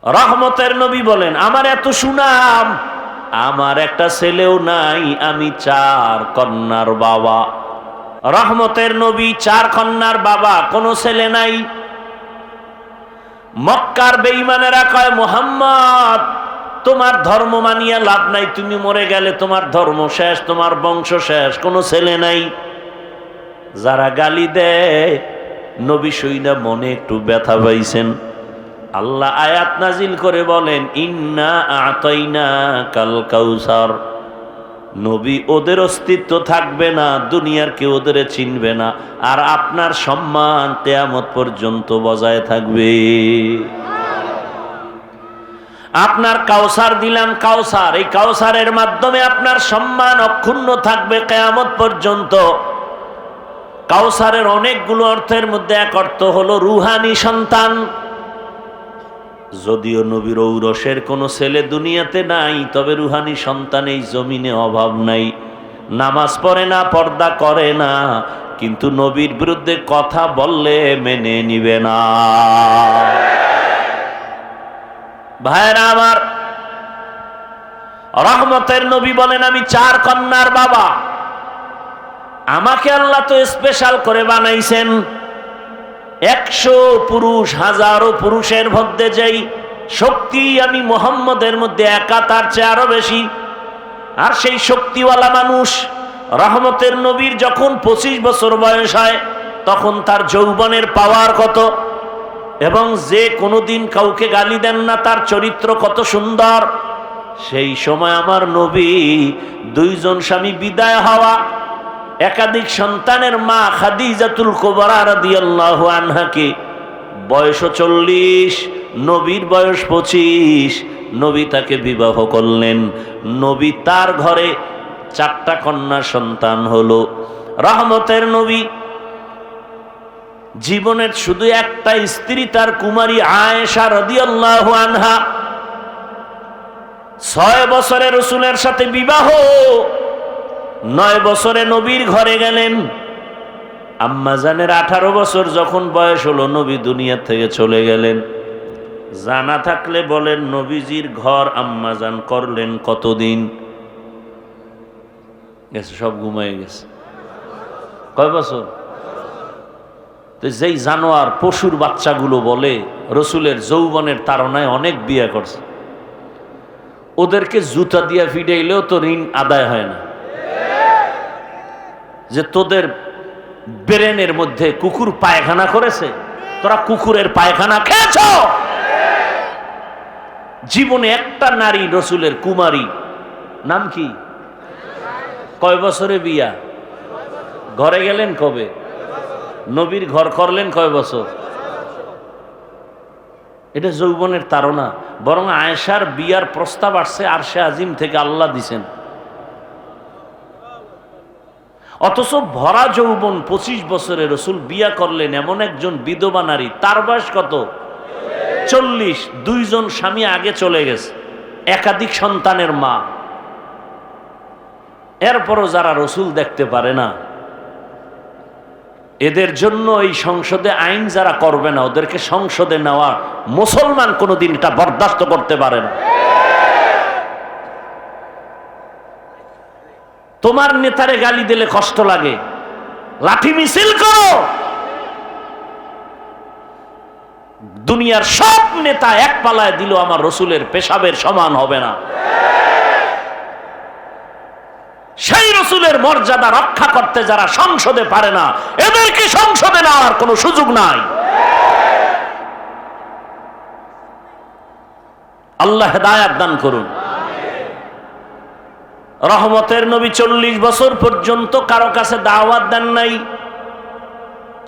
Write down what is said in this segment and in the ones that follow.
রহমতের নবী বলেন, আমার এত সুনাম, আমার একটা ছেলেও নাই, আমি 4 কন্যার বাবা। রহমতের নবী 4 কন্যার বাবা, কোনো ছেলে নাই। মক্কার বেঈমানেরা কয়, মুহাম্মদ তোমার ধর্ম মানিয়া লাভ নাই, তুমি মরে গেলে তোমার ধর্ম শেষ, তোমার বংশ শেষ, কোনো ছেলে নাই। যারা গালি দেয় নবী শুইনা মনে একটু ব্যথা পাইছেন। আল্লাহ আয়াত নাজিল করে বলেন, ইন্না আতাইনাকাল কাউসার। নবী ওদের অস্তিত্ব থাকবে না, দুনিয়ার কেউ ওদের চিনবে না, আর আপনার সম্মান কিয়ামত পর্যন্ত বজায় থাকবে। আপনার কাউসার দিলাম, কাউসার, এই কাউসারের মাধ্যমে আপনার সম্মান অক্ষুণ্ণ থাকবে কিয়ামত পর্যন্ত। কাউসারের অনেকগুলো অর্থের মধ্যে এক অর্থ হলো রুহানি সন্তান। যদিও নবীর ঔরসের কোনো ছেলে দুনিয়াতে নাই, তবে রুহানি সন্তান এই জমিনে অভাব নাই। নামাজ পড়ে না, পর্দা করে না, কিন্তু নবীর বিরুদ্ধে কথা বললে মেনে নিবে না। ভাইরা আমার, রহমতের নবী বলেন, আমি 4 কন্যার বাবা। আমাকে আল্লাহ তো স্পেশাল করে বানাইছেন। 100 পুরুষ, হাজারো পুরুষের মধ্যে যেই শক্তি আমি মুহাম্মদের মধ্যে একা, তার চেয়ে আরো বেশি। আর সেই শক্তিওয়ালা মানুষ রহমতের নবীর যখন 25 বছর বয়স হয়, তখন তার যৌবনের পাওয়ার কত, এবং যে কোনোদিন কাউকে গালি দেন না, তার চরিত্র কত সুন্দর। সেই সময় আমার নবী 2 জন স্বামী বিদায় হওয়া, একাধিক সন্তানের মা খাদিজাতুল কুবরা রাদিয়াল্লাহু আনহাকে বয়স 40, নবীর বয়স 25, নবী তাকে বিবাহ করলেন। নবী তার ঘরে 4টা কন্যা সন্তান হলো। রহমতের নবী জীবনের শুধু একটা স্ত্রী, তার কুমারী আয়েশা রাদিয়াল্লাহু আনহা। 6 বছরে রাসূলের সাথে বিবাহ, 9 বছরে নবীর ঘরে গেলেন। আম্মাজানের 18 বছর যখন বয়স হলো, নবী দুনিয়া থেকে চলে গেলেন। জানা থাকলে বলেন, নবীজির ঘর আম্মাজান করলেন কতদিন? গেছে, সব ঘুমায় গেছে। কয় বছর? তো যেই জানোয়ার পশুর বাচ্চাগুলো বলে রসুলের যৌবনের তাড়নায় অনেক বিয়ে করছে, ওদেরকে জুতা দিয়া ফিডাইলেও তো ঋণ আদায় হয় না। যে তোদের ব্রেনের মধ্যে কুকুর পায়খানা করেছে, তোরা কুকুরের পায়খানা খেয়েছ। জীবনে একটা নারী রসুলের কুমারী, নাম কি? কয় বছরে বিয়া? ঘরে গেলেন কবে? নবীর ঘর করলেন কয় বছর? এটা যৌবনের তাড়না। বরং আয়েশার বিয়ার প্রস্তাব আসছে আরশে আজিম থেকে, আল্লাহ দিছেন। অথচ ভরা যৌবন 25 বছরে রসুল বিয়া করলেন এমন একজন বিধবা নারী, তার বয়স কত? 40। 2 জন স্বামী আগে চলে গেছে, একাধিক সন্তানের মা। এরপরও যারা রসুল দেখতে পারে না, এদের জন্য এই সংসদে আইন যারা করবে না, ওদেরকে সংসদে নেওয়া মুসলমান কোনোদিন এটা বরদাস্ত করতে পারে না। তোমার নেতারে গালি দিলে কষ্ট লাগে, লাঠি মিছিল করো। দুনিয়ার সব নেতা এক পালায় দিল, আমার রসুলের পেশাবের সমান হবে না। সেই রসুলের মর্যাদা রক্ষা করতে যারা সংসদে পারে না, এদেরকে সংসদে নেওয়ার কোনো সুযোগ নাই। আল্লাহ হেদায়েত দান করুন। রহমতের নবী 40 বছর পর্যন্ত কারো কাছে দাওয়াত দেন নাই।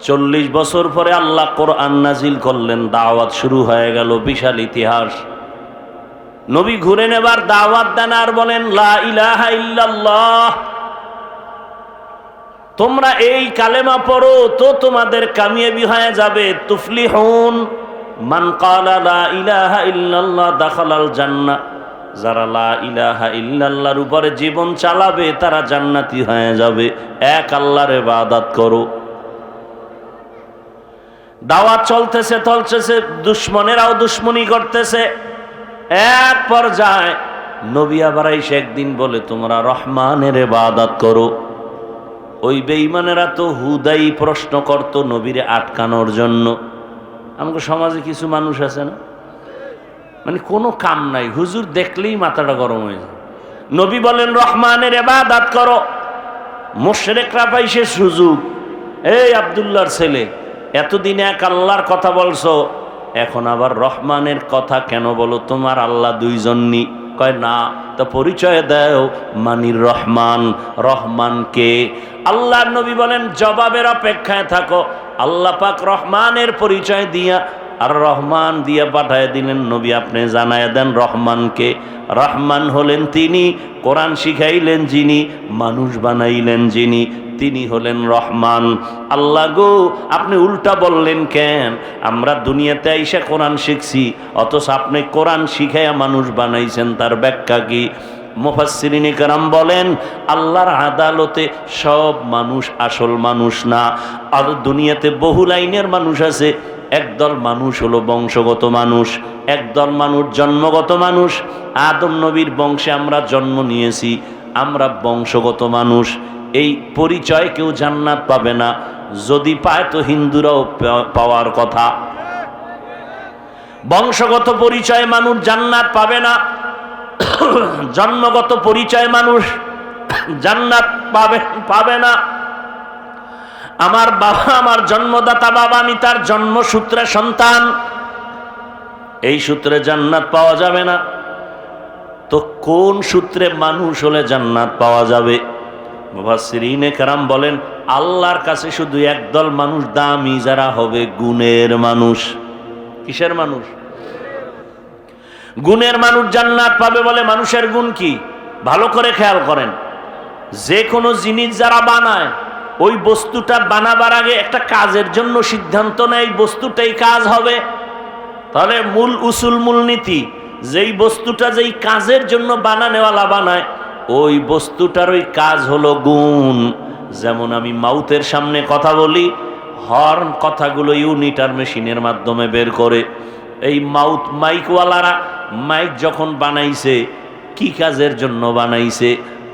40 বছর পরে আল্লাহ কোরআন নাজিল করলেন, দাওয়াত শুরু হয়ে গেল। বিশাল ইতিহাস। নবী ঘুরে নেবার দাওয়াত দেন আর বলেন, লা ইলাহা ইল্লাল্লাহ, তোমরা এই কালেমা পড়ো তো তোমাদের কামিয়াবি হয়ে যাবে। তুফলিহুন মান ক্বালা লা ইলাহা ইল্লাল্লাহ দাখালাল জান্নাহ, যারা লা ইলাহা ইল্লাল্লাহর উপরে জীবন চালাবে তারা জান্নাতি হয়ে যাবে। এক আল্লাহর ইবাদত করো। দাওয়াত চলতেছে চলতেছে, দুশ্মনেরাও দুশ্মনী করতেছে। এক পর্যায়ে নবী আবার এসে একদিন বলে, তোমরা রহমানের ইবাদত করো। ওই বেঈমানেরা তো হুদাই প্রশ্ন করতো নবীরে আটকানোর জন্য। আমাদের সমাজে কিছু মানুষ আছে না, মানে কোনো কাম নাই, হুজুর দেখলেই মাথাটা গরম হয়ে যায়। নবী বলেন রহমানের ইবাদত করো। মুশরিকরা পাইছে সুযোগ, এই আব্দুল্লাহর ছেলে, এতদিন এক আল্লাহর কথা বলছো, এখন আবার রহমানের কথা কেন বলো? তোমার আল্লাহ দুইজননি? কয় না। তা পরিচয় দাও, মানির রহমান। রহমান কে? আল্লাহর নবী বলেন জবাবের অপেক্ষায় থাকো। আল্লাহ পাক রহমানের পরিচয় দিয়া আর রহমান দিয়া পাঠায় দিলেন, নবী আপনি জানায় দেন রহমানকে। রহমান হলেন তিনি, কোরআন শিখাইলেন যিনি, মানুষ বানাইলেন যিনি, তিনি হলেন রহমান। আল্লাহ গো, আপনি উল্টা বললেন কেন? আমরা দুনিয়াতে আইসা কোরআন শিখছি, অথচ আপনি কোরআন শিখাইয়া মানুষ বানাইছেন, তার ব্যাখ্যা কি? মুফাসসিরিনে কেরাম বলেন আল্লাহর আদালতে সব মানুষ আসল মানুষ না। আর দুনিয়াতে বহু লাইনের মানুষ আছে। একদল মানুষ হলো বংশগত মানুষ, একদল মানুষ জন্মগত মানুষ। আদম নবীর বংশে আমরা জন্ম নিয়েছি, আমরা বংশগত মানুষ। এই পরিচয় কেউ জান্নাত পাবে না, যদি পায় তো হিন্দুরাও পাওয়ার কথা। বংশগত পরিচয় মানুষ জান্নাত পাবে না, জন্মগত পরিচয় মানুষ জান্নাত পাবে না। আমার বাবা, আমার জন্মদাতা বাবা, আমি তার জন্মসূত্রে সন্তান, এই সূত্রে জান্নাত পাওয়া যাবে না। তো কোন সূত্রে মানুষ হলে জান্নাত পাওয়া যাবে? মুফাসসিরিনে কেরাম বলেন আল্লাহর কাছে শুধু একদল মানুষ দামি, যারা হবে গুণের মানুষ। কিসের মানুষ? গুণের মানুষ জান্নাত পাবে। বলে মানুষের গুণ কি? ভালো করে খেয়াল করেন, যে কোনো জিনিস যারা বানায়, ওই বস্তুটা বানাবার আগে একটা কাজের জন্য সিদ্ধান্ত নেয় এই বস্তুটাই কাজ হবে। তাহলে মূল উসুল, মূল নীতি, যেই বস্তুটা যেই কাজের জন্য বানানেওয়ালা বানায়, ওই বস্তুটার ওই কাজ হলো গুণ। যেমন আমি মাউথের সামনে কথা বলি, হর্ন কথাগুলো ইউনিটার মেশিনের মাধ্যমে বের করে। এই মাইকওয়ালারা মাইক যখন বানাইছে, কি কাজের জন্য বানাইছে?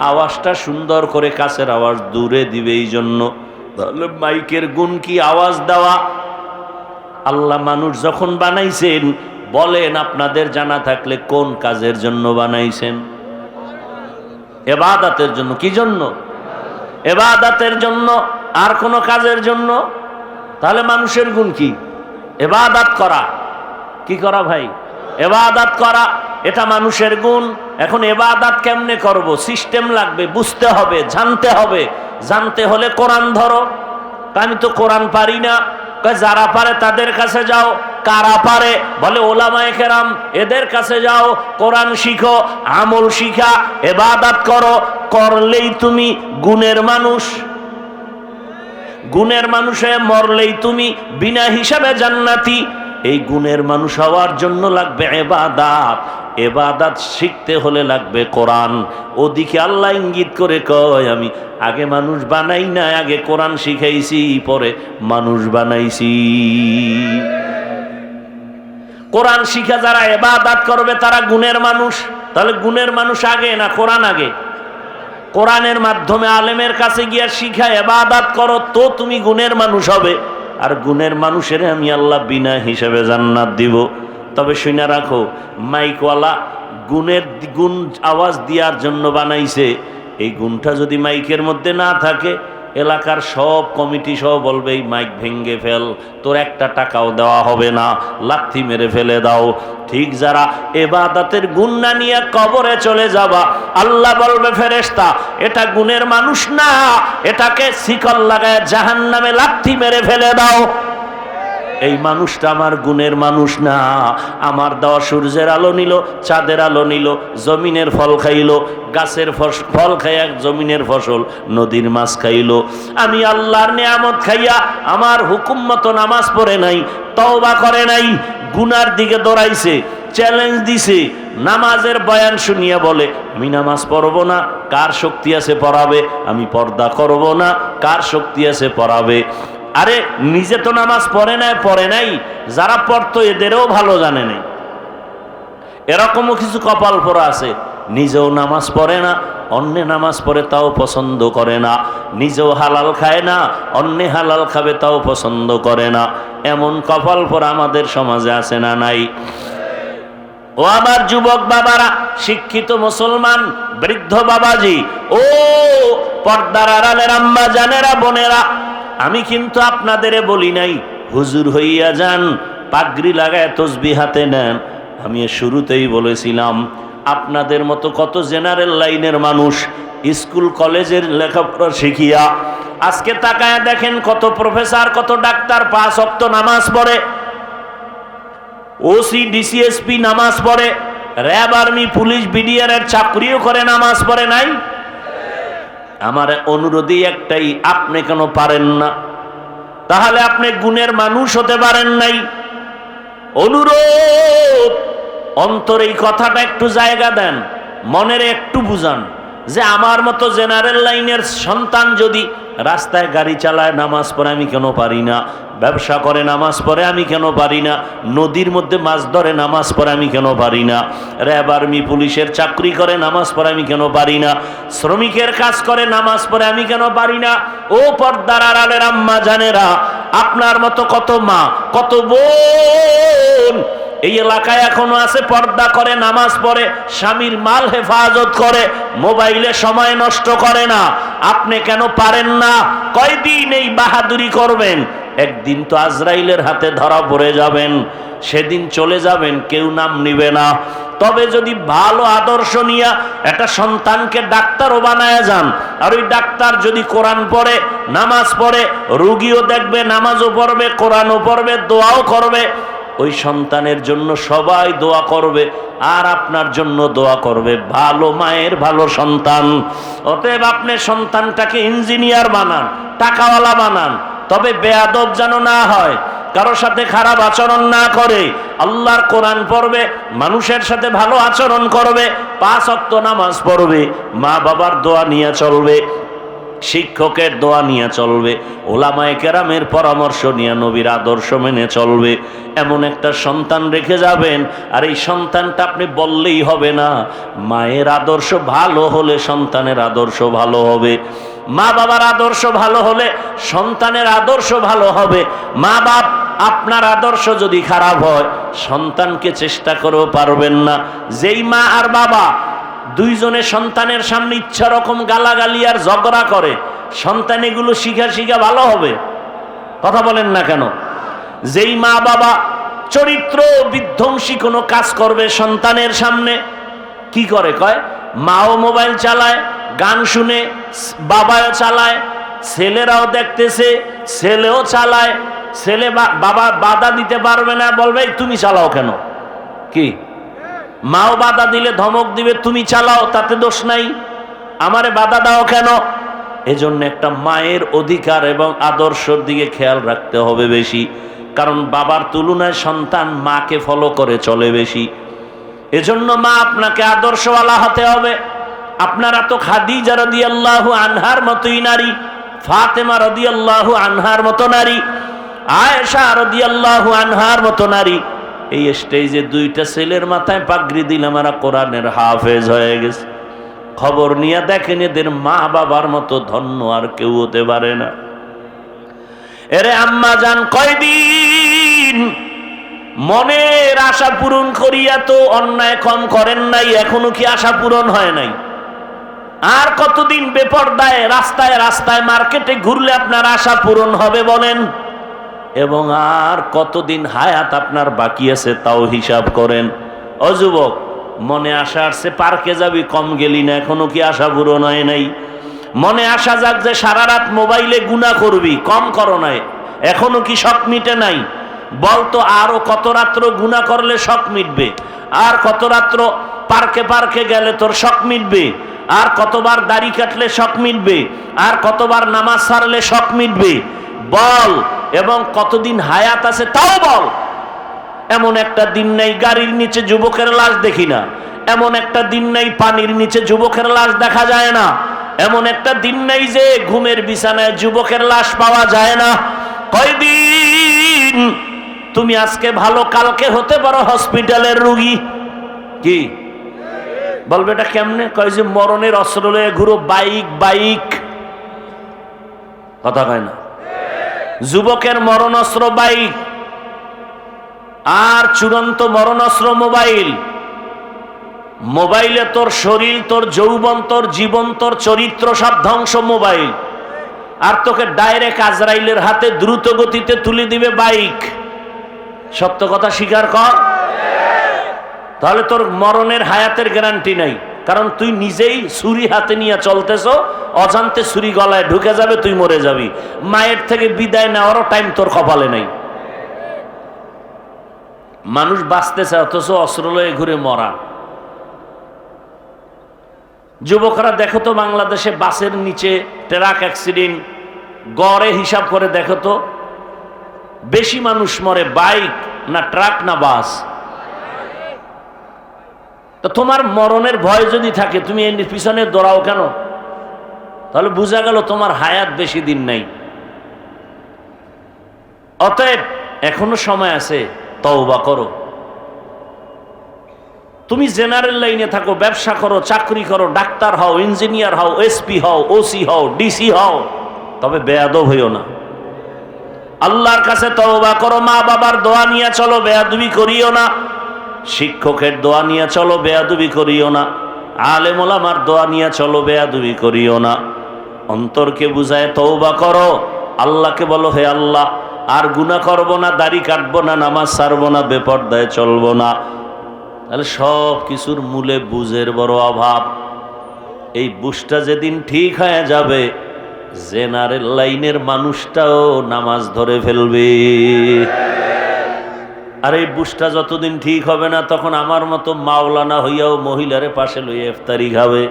আওয়াজটা সুন্দর করে, কাছের আওয়াজ দূরে দিবে এই জন্য। তাহলে মাইকের গুণ কি? আওয়াজ দেওয়া। আল্লাহ মানুষ যখন বানাইছেন, বলেন আপনাদের জানা থাকলে কোন কাজের জন্য বানাইছেন? ইবাদতের জন্য। কি জন্য? ইবাদতের জন্য, আর কোন কাজের জন্য? তাহলে মানুষের গুণ কি? ইবাদত করা। কি করা ভাই? ইবাদত করা, এটা মানুষের গুণ। এখন ইবাদত কেমনে করব? সিস্টেম লাগবে, বুঝতে হবে, জানতে হবে। জানতে হলে কোরআন ধরো। আমি তো কোরআন পারি না। যারা পারে তাদের কাছে যাও। কারা পারে? বলে ওলামায়ে কেরাম, এদের কাছে যাও, কোরআন শিখো, আমল শিখা, ইবাদত করো। করলেই তুমি গুণের মানুষ। গুণের মানুষে মরলেই তুমি বিনা হিসাবে জান্নাতি। এই গুণের মানুষ হওয়ার জন্য লাগবে ইবাদত। ইবাদত শিখতে হলে লাগবে কোরআন। ওদিকে আল্লাহ ইঙ্গিত করে কয়, আমি আগে মানুষ বানাই না, আগে কোরআন শিখাইছি, পরে মানুষ বানাইছি। কোরআন শিখা যারা ইবাদত করবে তারা গুণের মানুষ। তাহলে গুণের মানুষ আগে না কোরআন আগে? কোরআনের মাধ্যমে আলেমের কাছে গিয়ে শিখা ইবাদত করো, তো তুমি গুণের মানুষ হবে। আর গুণের মানুষের আমি আল্লাহ বিনা হিসেবে জান্নাত দিব। তবে শুনে রাখো, মাইকওয়ালা গুণ আওয়াজ দেওয়ার জন্য বানাইছে। এই গুণটা যদি মাইকের মধ্যে না থাকে, এলাকার সব কমিটি সহ বলবে এই মাইক ভেঙ্গে ফেল, তোর একটা টাকাও দেওয়া হবে না, লাথি মেরে ফেলে দাও। ঠিক যারা ইবাদতের গুণ না নিয়ে কবরে চলে যাবা, আল্লাহ বলবে ফেরেশতা, এটা গুণের মানুষ না, এটাকে শিকল লাগায় জাহান্নামে লাথি মেরে ফেলে দাও। এই মানুষটা আমার গুণের মানুষ না। আমার দেওয়া সূর্যের আলো নিল, চাঁদের আলো নিল, জমিনের ফল খাইল, গাছের ফল খাইয়া জমিনের ফসল, নদীর মাছ খাইল। আমি আল্লাহর নিয়ামত খাইয়া আমার হুকুম মতো নামাজ পড়ে নাই, তওবা করে নাই, গুনার দিকে দৌড়াইছে, চ্যালেঞ্জ দিছে। নামাজের বয়ান শুনিয়া বলে আমি নামাজ পড়বো না, কার শক্তি আছে পড়াবে? আমি পর্দা করব না, কার শক্তি আছে পড়াবে? আরে নিজে তো নামাজ পড়ে নাই, যারা পড়তো এদেরও ভালো জানে নাই। এরকমও কিছু কপাল পোড়া আছে, নিজেও নামাজ পড়ে না, অন্যে নামাজ পড়ে তাও পছন্দ করে না, নিজেও হালাল খায় না, অন্যে হালাল খাবে তাও পছন্দ করে না। এমন কপাল পোড়া আমাদের সমাজে আছে না নাই? ও আমার যুবক বাবারা, শিক্ষিত মুসলমান বৃদ্ধ বাবাজি, ও পর্দার আড়ালের আম্মা জানেরা, বোনেরা, আমি কিন্তু আপনাদের বলি নাই হুজুর হইয়া যান, পাগড়ি লাগায় তসবিহ হাতে নেন। আমি শুরুতেই বলেছিলাম আপনাদের মতো কত জেনারেল লাইনের মানুষ স্কুল কলেজের লেখাপড়া শিখিয়া আজকে তাকায়া দেখেন কত প্রফেসর, কত ডাক্তার 5 ওয়াক্ত নামাজ পড়ে, ওসি ডিসিএসপি নামাজ পড়ে, র্যাব আর্মি পুলিশ বিডিআর এর চাকরিও করে, নামাজ পড়ে নাই? আমার অনুরোধই একটাই, আপনি কেন পারেন না? তাহলে আপনি গুণের মানুষ হতে পারেন নাই। অনুরোধ, অন্তরে এই কথাটা একটু জায়গা দেন, মনের একটু বুঝান যে আমার মতো জেনারেল লাইনের সন্তান যদি রাস্তায় গাড়ি চালায় নামাজ পড়ে আমি কেন পারি না, ব্যবসা করে নামাজ পড়ে আমি কেন পারি না, নদীর মধ্যে মাছ ধরে নামাজ পড়ে আমি কেন পারি না, র্যাব আর্মি পুলিশের চাকরি করে নামাজ পড়ে আমি কেন পারি না, শ্রমিকের কাজ করে নামাজ পড়ে আমি কেন পারি না? ও পর্দার আড়ালের আম্মা জানেরা, আপনার মতো কত মা, কত বোন এই এলাকায় এখনো আছে, পর্দা করে নামাজ পড়ে, স্বামীর মাল হেফাজত করে, মোবাইলে সময় নষ্ট করে না। আপনি কেন পারেন না? কয়দিন এই বাহাদুরি করবেন? একদিন তো আজরাইলের হাতে ধরা পড়ে যাবেন, সেদিন চলে যাবেন, কেউ নাম নিবে না। তবে যদি ভালো আদর্শ নিয়ে একটা সন্তানকে ডাক্তারও বানায় যান, আর ওই ডাক্তার যদি কোরআন পড়ে, নামাজ পড়ে, রুগীও দেখবে, নামাজও পড়বে, কোরআনও পড়বে, দোয়াও করবে, ওই সন্তানের জন্য সবাই দোয়া করবে, আর আপনার জন্য দোয়া করবে। ভালো মায়ের ভালো সন্তান। অতএব আপনি সন্তানটাকে ইঞ্জিনিয়ার বানান, টাকাওয়ালা বানান, তবে বেয়াদব যেন না হয়, কারোর সাথে খারাপ আচরণ না করে, আল্লাহর কোরআন পড়বে, মানুষের সাথে ভালো আচরণ করবে, 5 ওয়াক্ত নামাজ পড়বে, মা বাবার দোয়া নিয়ে চলবে, শিক্ষকের দোয়া নিয়ে চলবে, ওলামায়ে কেরামের পরামর্শ নিয়ে নবীর আদর্শ মেনে চলবে। এমন একটা সন্তান রেখে যাবেন, আর এই সন্তানটা আপনি বললেই হবে না, মায়ের আদর্শ ভালো হলে সন্তানের আদর্শ ভালো হবে, মা বাবার আদর্শ ভালো হলে সন্তানের আদর্শ ভালো হবে। মা বাপ আপনার আদর্শ যদি খারাপ হয়, সন্তানকে চেষ্টা করেও পারবেন না। যেই মা আর বাবা দুইজনে সন্তানের সামনে ইচ্ছা রকম গালাগালি আর ঝগড়া করে, সন্তান এগুলো শিখা ভালো হবে? কথা বলেন না কেন? যেই মা বাবা চরিত্র বিধ্বংসী কোনো কাজ করবে সন্তানের সামনে, কি করে? কয় মাও মোবাইল চালায়, গান শুনে, বাবাও চালায়, ছেলেরাও দেখতেছে, ছেলেও চালায়, ছেলে বাবা বাধা দিতে পারবে না, বলবে তুমি চালাও কেন? কি মাও বাধা দিলে ধমক দিবে, তুমি চালাও, তাতে দোষ নাই, আমারে বাধা দাও কেন? এজন্য একটা মায়ের অধিকার এবং আদর্শের দিকে খেয়াল রাখতে হবে বেশি, কারণ বাবার তুলনায় সন্তান মাকে ফলো করে চলে বেশি। এজন্য মা আপনাকে আদর্শওয়ালা হতে হবে। আপনারা তো খাদিজা রাদিয়াল্লাহু আনহার মতোই নারী, ফাতেমা রাদিয়াল্লাহু আনহার মতো নারী, আয়েশা রাদিয়াল্লাহু আনহার মতো নারী। এই স্টেজে 2টা ছেলের মাথায় পাগড়ি দিলাম, আর কোরআনের হাফেজ হয়ে গেছে। খবর নিয়ে দেখেন, এদের মা বাবার মতো ধন্য আর কেউ হতে পারে না। এরে আম্মা জান, কয়দিন মনের আশা পূরণ করিয়া তো অন্যায় কম করেন নাই, এখনো কি আশা পূরণ হয় নাই? আর কতদিন বেপরদায় রাস্তায় রাস্তায় মার্কেটে ঘুরলে আপনার আশা পূরণ হবে বলেন? এবং আর কতদিন হায়াত আপনার বাকি আছে তাও হিসাব করেন। ও যুবক, মনে আশা আসছে পার্কে যাবি, কম গেলি না, এখনো কি আশা পূরণ হয় নাই? মনে আশা যাক যে সারা রাত মোবাইলে গুনাহ করবি, কম করো নাই, এখনো কি শখ মিটে নাই? বলতো আরো কত রাত্র গুনাহ করলে শখ মিটবে, আর কত রাত্র পার্কে পার্কে গেলে তোর শখ মিটবে, আর কতবার দাড়ি কাটলে শখ মিটবে, আর কতবার নামাজ ছাড়লে শখ মিটবে, বল। এবং কতদিন হায়াত আছে তাও বল। এমন একটা দিন নেই গাড়ির নিচে যুবকের লাশ দেখি না, এমন একটা দিন নেই পানির নিচে যুবকের লাশ দেখা যায় না, এমন একটা দিন নেই যে ঘুমের বিছানায় যুবকের লাশ পাওয়া যায় না। কয়দিন? তুমি আজকে ভালো, কালকে হতে পারো হসপিটালের রোগী। কি বলবে এটা কেমনে? কয় যে মরণের অস্ত্র লয়ে ঘুরো, বাইক বাইক। কথা কয় না? যুবকের মরণ অস্ত্র বাইক, আর চূড়ান্ত মরণ অস্ত্র মোবাইল। মোবাইলে তোর শরীর, তোর যৌবন, তোর জীবন, তোর চরিত্র সব ধ্বংস মোবাইল। আর তোকে ডাইরেক্ট আজরাইলের হাতে দ্রুত গতিতে তুলে দিবে বাইক। সত্য কথা স্বীকার কর। তাহলে তোর মরণের হায়াতের গ্যারান্টি নাই, কারণ তুই নিজেই ছুরি হাতে নিয়ে চলতেছ, অজান্তে ছুরি গলায় ঢুকে যাবে, তুই মরে যাবি। মায়ের থেকে বিদায় নেওয়ারও টাইম তোর কপালে নাই। মানুষ বাঁচতেছে অথচ অস্ত্র লয়ে ঘুরে মরা। যুবকরা দেখো তো বাংলাদেশে বাসের নিচে ট্রাক অ্যাক্সিডেন্ট গড়ে হিসাব করে দেখো তো, বেশি মানুষ মরে বাইক না ট্রাক না বাস? তো তোমার মরণের ভয় যদি থাকে, তুমি এর পিছনে দৌড়াও কেন? তাহলে বোঝা গেল তোমার হায়াত বেশি দিন নাই। অতএব এখনো সময় আছে, তওবা করো। তুমি জেনারেল লাইনে থাকো, ব্যবসা করো, চাকরি করো, ডাক্তার হও, ইঞ্জিনিয়ার হও, এসপি হও, ওসি হও, ডিসি হও, তবে বেয়াদব হইও না। আল্লাহর কাছে তওবা করো। মা বাবার দোয়া নিয়ে চলো, বেয়াদবি করিও না। শিক্ষকের দোয়া নিয়ে চলো, বেয়াদবি করিও না। আলেম ওলামার দোয়া নিয়ে চলো, বেয়াদবি করিও না। অন্তরকে বুঝায় তওবা করো। আল্লাহকে বলো, হে আল্লাহ, আর গুনাহ করব না, দাড়ি কাটবো না, নামাজ ছাড়বো না, বেপরদায় চলবো না। তাহলে সব কিছুর মূলে বুঝের বড় অভাব। এই বুঝটা যেদিন ঠিক হয়ে যাবে, জেনারেল লাইনের মানুষটাও নামাজ ধরে ফেলবে। আর এই বুঝটা যতদিন ঠিক হবে না, তখন আমার মতো মাওলানা হইয়াও মহিলারে পাশে লইয়া ইফতারি খাবে।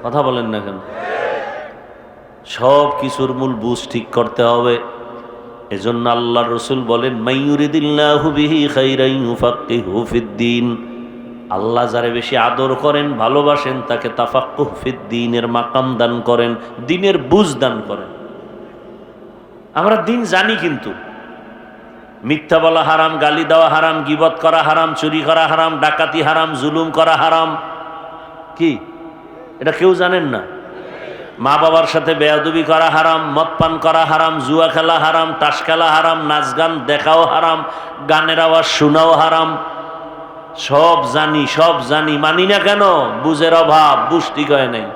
কথা বলেন না কেন? সব কিছুর মূল বুঝ ঠিক করতে হবে। এজন্য আল্লাহর রাসূল বলেন, মাইয়ুরিদিল্লাহু বিহি খাইরান ইউফাক্কিহু ফিদ্দীন। আল্লাহ যারে বেশি আদর করেন, ভালোবাসেন, তাকে তাফাক্কুহ ফিদ্দীনের মাকাম দান করেন, দ্বীনের বুঝ দান করেন। আমরা দ্বীন জানি, কিন্তু মিথ্যা বলা হারাম, গালি দেওয়া হারাম, গীবত করা হারাম, চুরি করা হারাম, ডাকাতি হারাম, জুলুম করা হারাম। কি এটা কেউ জানেন না? মা বাবার সাথে বেয়াদবি করা হারাম, মদ পান করা হারাম, জুয়া খেলা হারাম, তাস খেলা হারাম, নাচ গান দেখাও হারাম, গানের আওয়াজ শোনাও হারাম। সব জানি, সব জানি, মানি না কেন? বুঝের অভাব, বুঝ ঠিক হয় নাই।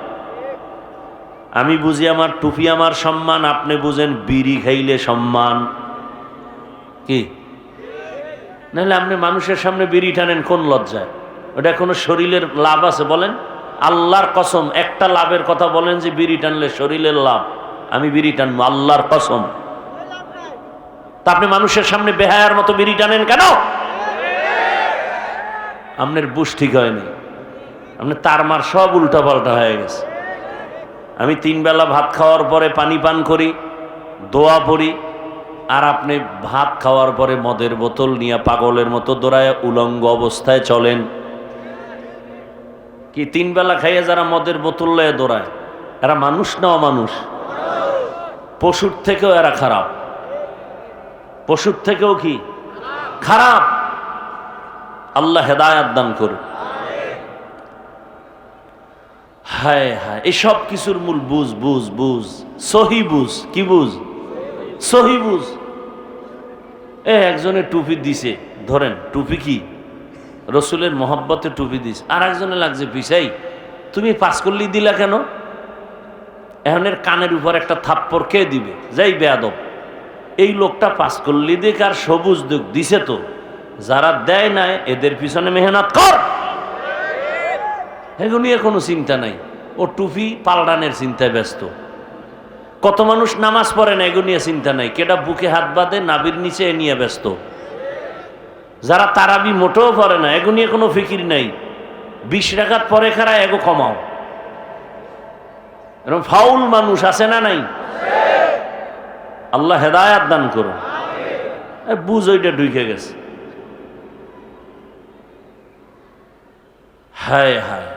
আমি বুঝি আমার টুপি আমার সম্মান, আপনি বুঝেন বিড়ি খাইলে সম্মান। কি নাহলে আপনি মানুষের সামনে বিড়ি টানেন কোন লজ্জায়? ওটা কোনো শরীরের লাভ আছে বলেন? আল্লাহর কসম, একটা লাভের কথা বলেন যে বিড়ি টানলে শরীরের লাভ, আমি বিড়ি টানবো, আল্লাহর কসম। তা আপনি মানুষের সামনে বেহায়ার মতো বিড়ি টানেন কেন? আপনার বুঝ ঠিক হয়নি, আপনি তারমার সব উল্টা পাল্টা হয়ে গেছে। আমি 3 বেলা ভাত খাওয়ার পরে পানি পান করি, দোয়া পড়ি, আর আপনি ভাত খাওয়ার পরে মদের বোতল নিয়ে পাগলের মতো দৌড়ায় উলঙ্গ অবস্থায় চলেন। কি 3 বেলা খাইয়ে যারা মদের বোতল লয়ে দৌড়ায়, এরা মানুষ না অমানুষ? পশুর থেকেও এরা খারাপ, পশুর থেকেও কি খারাপ। আল্লাহ হেদায়াত দান করুন। হায় হায়, এসব কিছুর মূল বুঝ, বুঝ, বুঝ, সহি বুঝ। কি বুঝ? সহি বুঝ। একজনে টুপি দিছে, ধরেন টুপি কি রসুলের মহব্বতে টুপি দিস, আর একজনে লাগছে পিছাই, তুমি পাঁচকল্লি দিলা কেন? এখন এর কানের উপর একটা থাপ্পড় কে দিবে? যাই বেয়াদব, এই লোকটা পাঁচকল্লি দিক আর সবুজ দিক দিছে, তো যারা দেয় নাই এদের পিছনে মেহনত কর। এগুলো নিয়ে কোনো চিন্তা নাই, ও টুপি পাল্টানের চিন্তায় ব্যস্ত। কত মানুষ নামাজ পড়ে না, এগুলো নিয়ে চিন্তা নাই, কেটা বুকে হাত বাঁধে নাবির নিচে এ নিয়ে ব্যস্ত। যারা তারাবি মোটেও পড়ে না, এগুলো নিয়ে কোনো ফিকির নাই, 20 রাকাত পরে খারা এগো কমাও। এরকম ফাউল মানুষ আছে না নাই? আল্লাহ হেদায়াত দান করুন। বুঝ ওইটা ঢুকে গেছে। হায় হায়,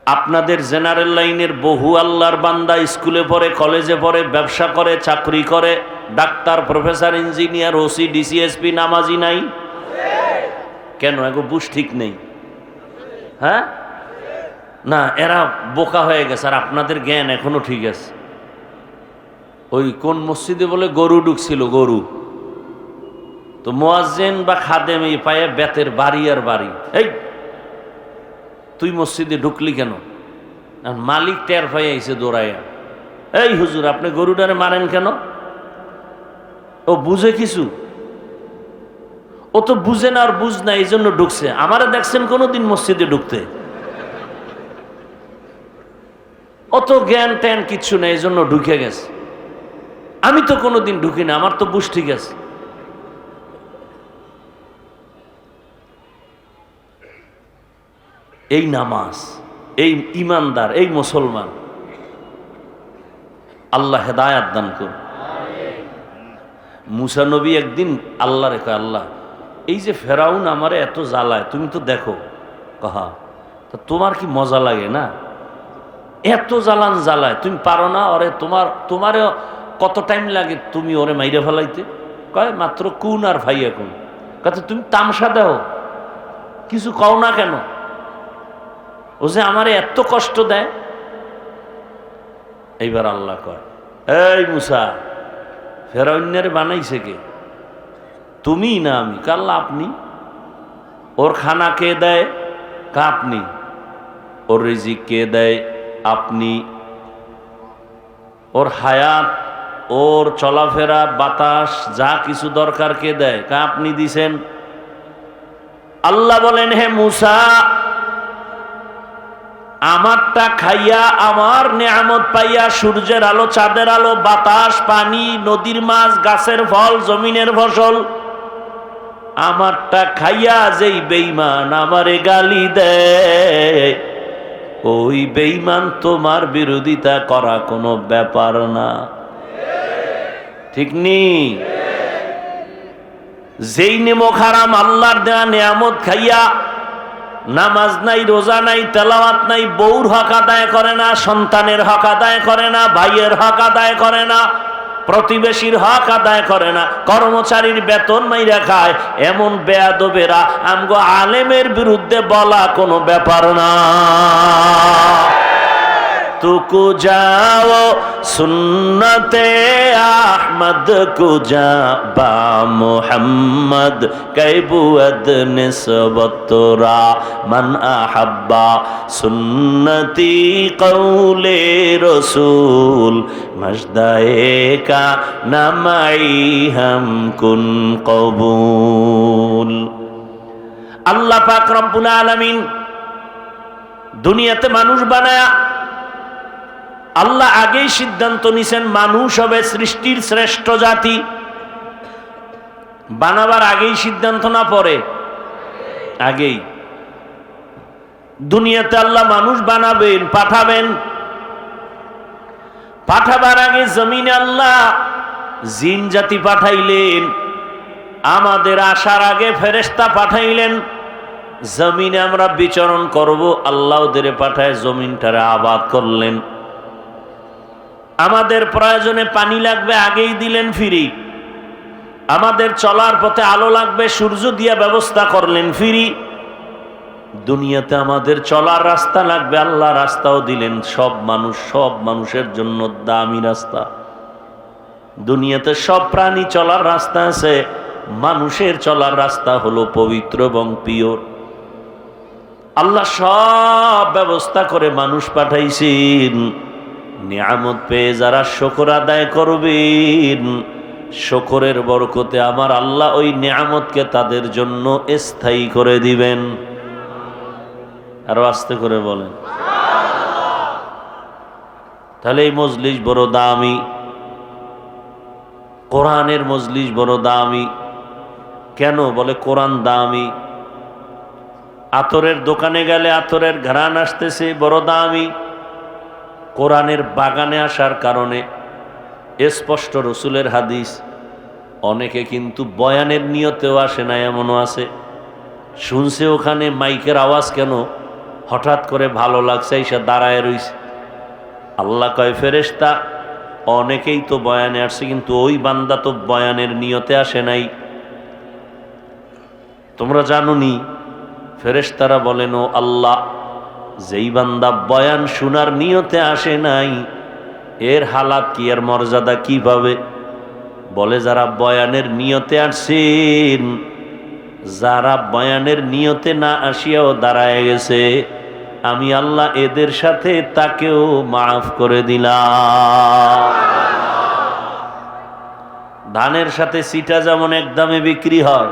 আপনাদের জেনারেল লাইনের বহু আল্লাহর বান্দা স্কুলে পড়ে, কলেজে পড়ে, ব্যবসা করে, চাকরি করে, doctor, professor, engineer, OC, DC SP, নামাজি নাই? কেন? এগো বুঝ ঠিক নেই। হ্যাঁ না, এরা বোকা হয়ে গেছে, আর আপনাদের জ্ঞান এখনো ঠিক আছে। ওই কোন মসজিদে বলে গরু ঢুকছিল, গরু তো মুয়াজ্জিন বা খাদেম এই পায়ে বেতের বাড়ি আর বাড়ি, এই তুই মসজিদে ঢুকলি কেন? আর মালিক টের পাই আইছে দৌড়াইয়া, এই হুজুর আপনি গরুটারে মারেন কেন? ও বুঝে কিছু? ও তো বুঝে না, আর বুঝ না, এই জন্য ঢুকছে। আমারে দেখছেন কোনোদিন মসজিদে ঢুকতে? অত জ্ঞান ট্যান কিচ্ছু নেই, এই জন্য ঢুকে গেছে। আমি তো কোনোদিন ঢুকি না, আমার তো বুঝ ঠিক আছে। এই নামাজ, এই ইমানদার, এই মুসলমান, আল্লাহ হেদায়াত দান করুন। মুসা নবী একদিন আল্লাহ রেখে, আল্লাহ এই যে ফেরাউন আমারে এত জ্বালায়, তুমি তো দেখো। কহা তা তোমার কি মজা লাগে না? এত জ্বালান জ্বালায়, তুমি পারো না ওরে? তোমারে কত টাইম লাগে তুমি ওরে মাইরে ফেলাইতে? কয় মাত্র কুন আর ভাইয়া কুন। কত তুমি তামসা দাও, কিছু কও না কেন? ও যে আমারে এত কষ্ট দেয়। এইবার আল্লাহ কয়, এই মুসা, ফেরাউনের বানাইছে কে? তুমি না আমি? কাল্লা আপনি। ওর খানা কে দেয়? কা আপনি। ওর রিজিক কে দেয়? আপনি। ওর হায়াত, ওর চলাফেরা, বাতাস, যা কিছু দরকার কে দেয়? কা আপনি দিছেন। আল্লাহ বলেন, হে মুসা, আমারটা খাইয়া, আমার নেয়ামত পাইয়া, সূর্যের আলো, চাঁদের আলো, বাতাস, পানি, নদীর মাছ, গাছের ফল, জমিনের ফসল, আমারটা খাইয়া যেই বেঈমান আমারে গালি দেয়, ওই বেঈমান তোমার বিরোধিতা করা কোনো ব্যাপার না। ঠিক নি? যেই নেমক হারাম আল্লাহর দেয়া নেয়ামত খাইয়া নামাজ নাই, রোজা নাই, তেলাওয়াত নাই, বউর হক আদায় করে না, সন্তানের হক আদায় করে না, ভাইয়ের হক আদায় করে না, প্রতিবেশীর হক আদায় করে না, কর্মচারীর বেতন মাইরা খায়, এমন বেয়াদবেরা আমগো আলেমের বিরুদ্ধে বলা কোনো ব্যাপার না। तुको जाओ सुन्नते अहमद को जा बा मुहम्मद कैबुअद निस्बतरा मन अहब्बा सुन्नती कौले रसूल मजदाए का नमाई हम कुन कबूल। अल्लाह पाक रब्बुल आलमीन দুনিয়াতে মানুষ বানায়া আল্লাহ আগেই সিদ্ধান্ত নিছেন মানুষ হবে সৃষ্টির শ্রেষ্ঠ জাতি। বানাবার আগেই সিদ্ধান্ত না পরে? আগেই। দুনিয়াতে আল্লাহ মানুষ বানাবেন, পাঠাবেন। পাঠাবার আগে জমিনে আল্লাহ জিন জাতি পাঠাইলেন, আমাদের আসার আগে ফেরেশতা পাঠাইলেন। জমিনে আমরা বিচরণ করব, আল্লাহ ওদের পাঠায় জমিনটারে আবাদ করলেন। আমাদের প্রয়োজনে পানি লাগবে, আগেই দিলেন ফ্রি। আমাদের চলার পথে আলো লাগবে, সূর্য দিয়া ব্যবস্থা করলেন ফ্রি। দুনিয়াতে আমাদের চলার রাস্তা লাগবে, আল্লাহ রাস্তাও দিলেন। সব মানুষের জন্য দামি রাস্তা। দুনিয়াতে সব প্রাণী চলার রাস্তা আছে, মানুষের চলার রাস্তা হলো পবিত্র এবং পিওর। আল্লাহ সব ব্যবস্থা করে মানুষ পাঠাইছেন। নিয়ামত পেয়ে যারা শুকর আদায় করবেন, শুকরের বরকতে আমার আল্লাহ ওই নিয়ামতকে তাদের জন্য স্থায়ী করে দিবেন। আরো আস্তে করে বলেন। তাহলে এই মজলিস বড় দামি, কোরআনের মজলিস বড় দামি। কেন বলে কোরআন দামি? আতরের দোকানে গেলে আতরের ঘ্রাণ আসতেছে, বড় দামি। কোরআনের বাগানে আসার কারণে স্পষ্ট রসুলের হাদিস। অনেকে কিন্তু বয়ানের নিয়তেও আসে না, এমনও আছে। শুনছে ওখানে মাইকের আওয়াজ কেন, হঠাৎ করে ভালো লাগছে, এসে দাঁড়ায় রইছে। আল্লাহ কয়, ফেরেশতা অনেকেই তো বয়ানে আসছে, কিন্তু ওই বান্দা তো বয়ানের নিয়তে আসে নাই, তোমরা জানোনি? ফেরেশতারা বলেন, ও আল্লাহ, যেই বান্দা বয়ান শোনার নিয়তে আসে নাই, এর হালাত কি, এর মর্যাদা কি পাবে? বলে, যারা বয়ানের নিয়তে আসছেন, যারা বয়ানের নিয়তে না আসিয়াও দাঁড়ায় গেছে, আমি আল্লাহ এদের সাথে তাকেও মাফ করে দিলাম। ধানের সাথে সিটা যেমন এক দামে বিক্রি হয়,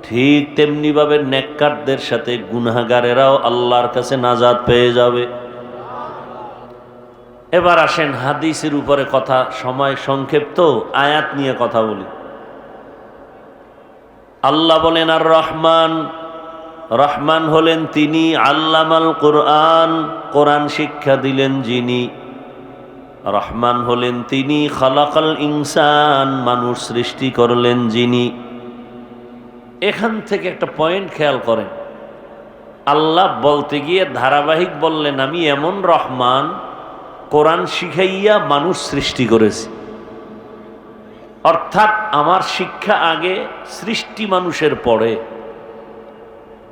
ঠিক তেমনি ভাবে নেককারদের সাথে গুনাহগারেরাও আল্লাহর কাছে নাজাত পেয়ে যাবে। এবার আসেন হাদিসের উপরে কথা, সময় সংক্ষিপ্ত, আয়াত নিয়ে কথা বলি। আল্লাহ বলেন, আর রহমান, রহমান হলেন তিনি, আল্লামাল কোরআন, কোরআন শিক্ষা দিলেন যিনি। রহমান হলেন তিনি, খালাকাল ইনসান, মানুষ সৃষ্টি করলেন যিনি। এখান থেকে একটা পয়েন্ট খেয়াল করেন, আল্লাহ বলতে গিয়ে ধারাবাহিক বললেন, আমি এমন রহমান, কোরআন শিখাইয়া মানুষ সৃষ্টি করেছি। অর্থাৎ আমার শিক্ষা আগে, সৃষ্টি মানুষের পরে।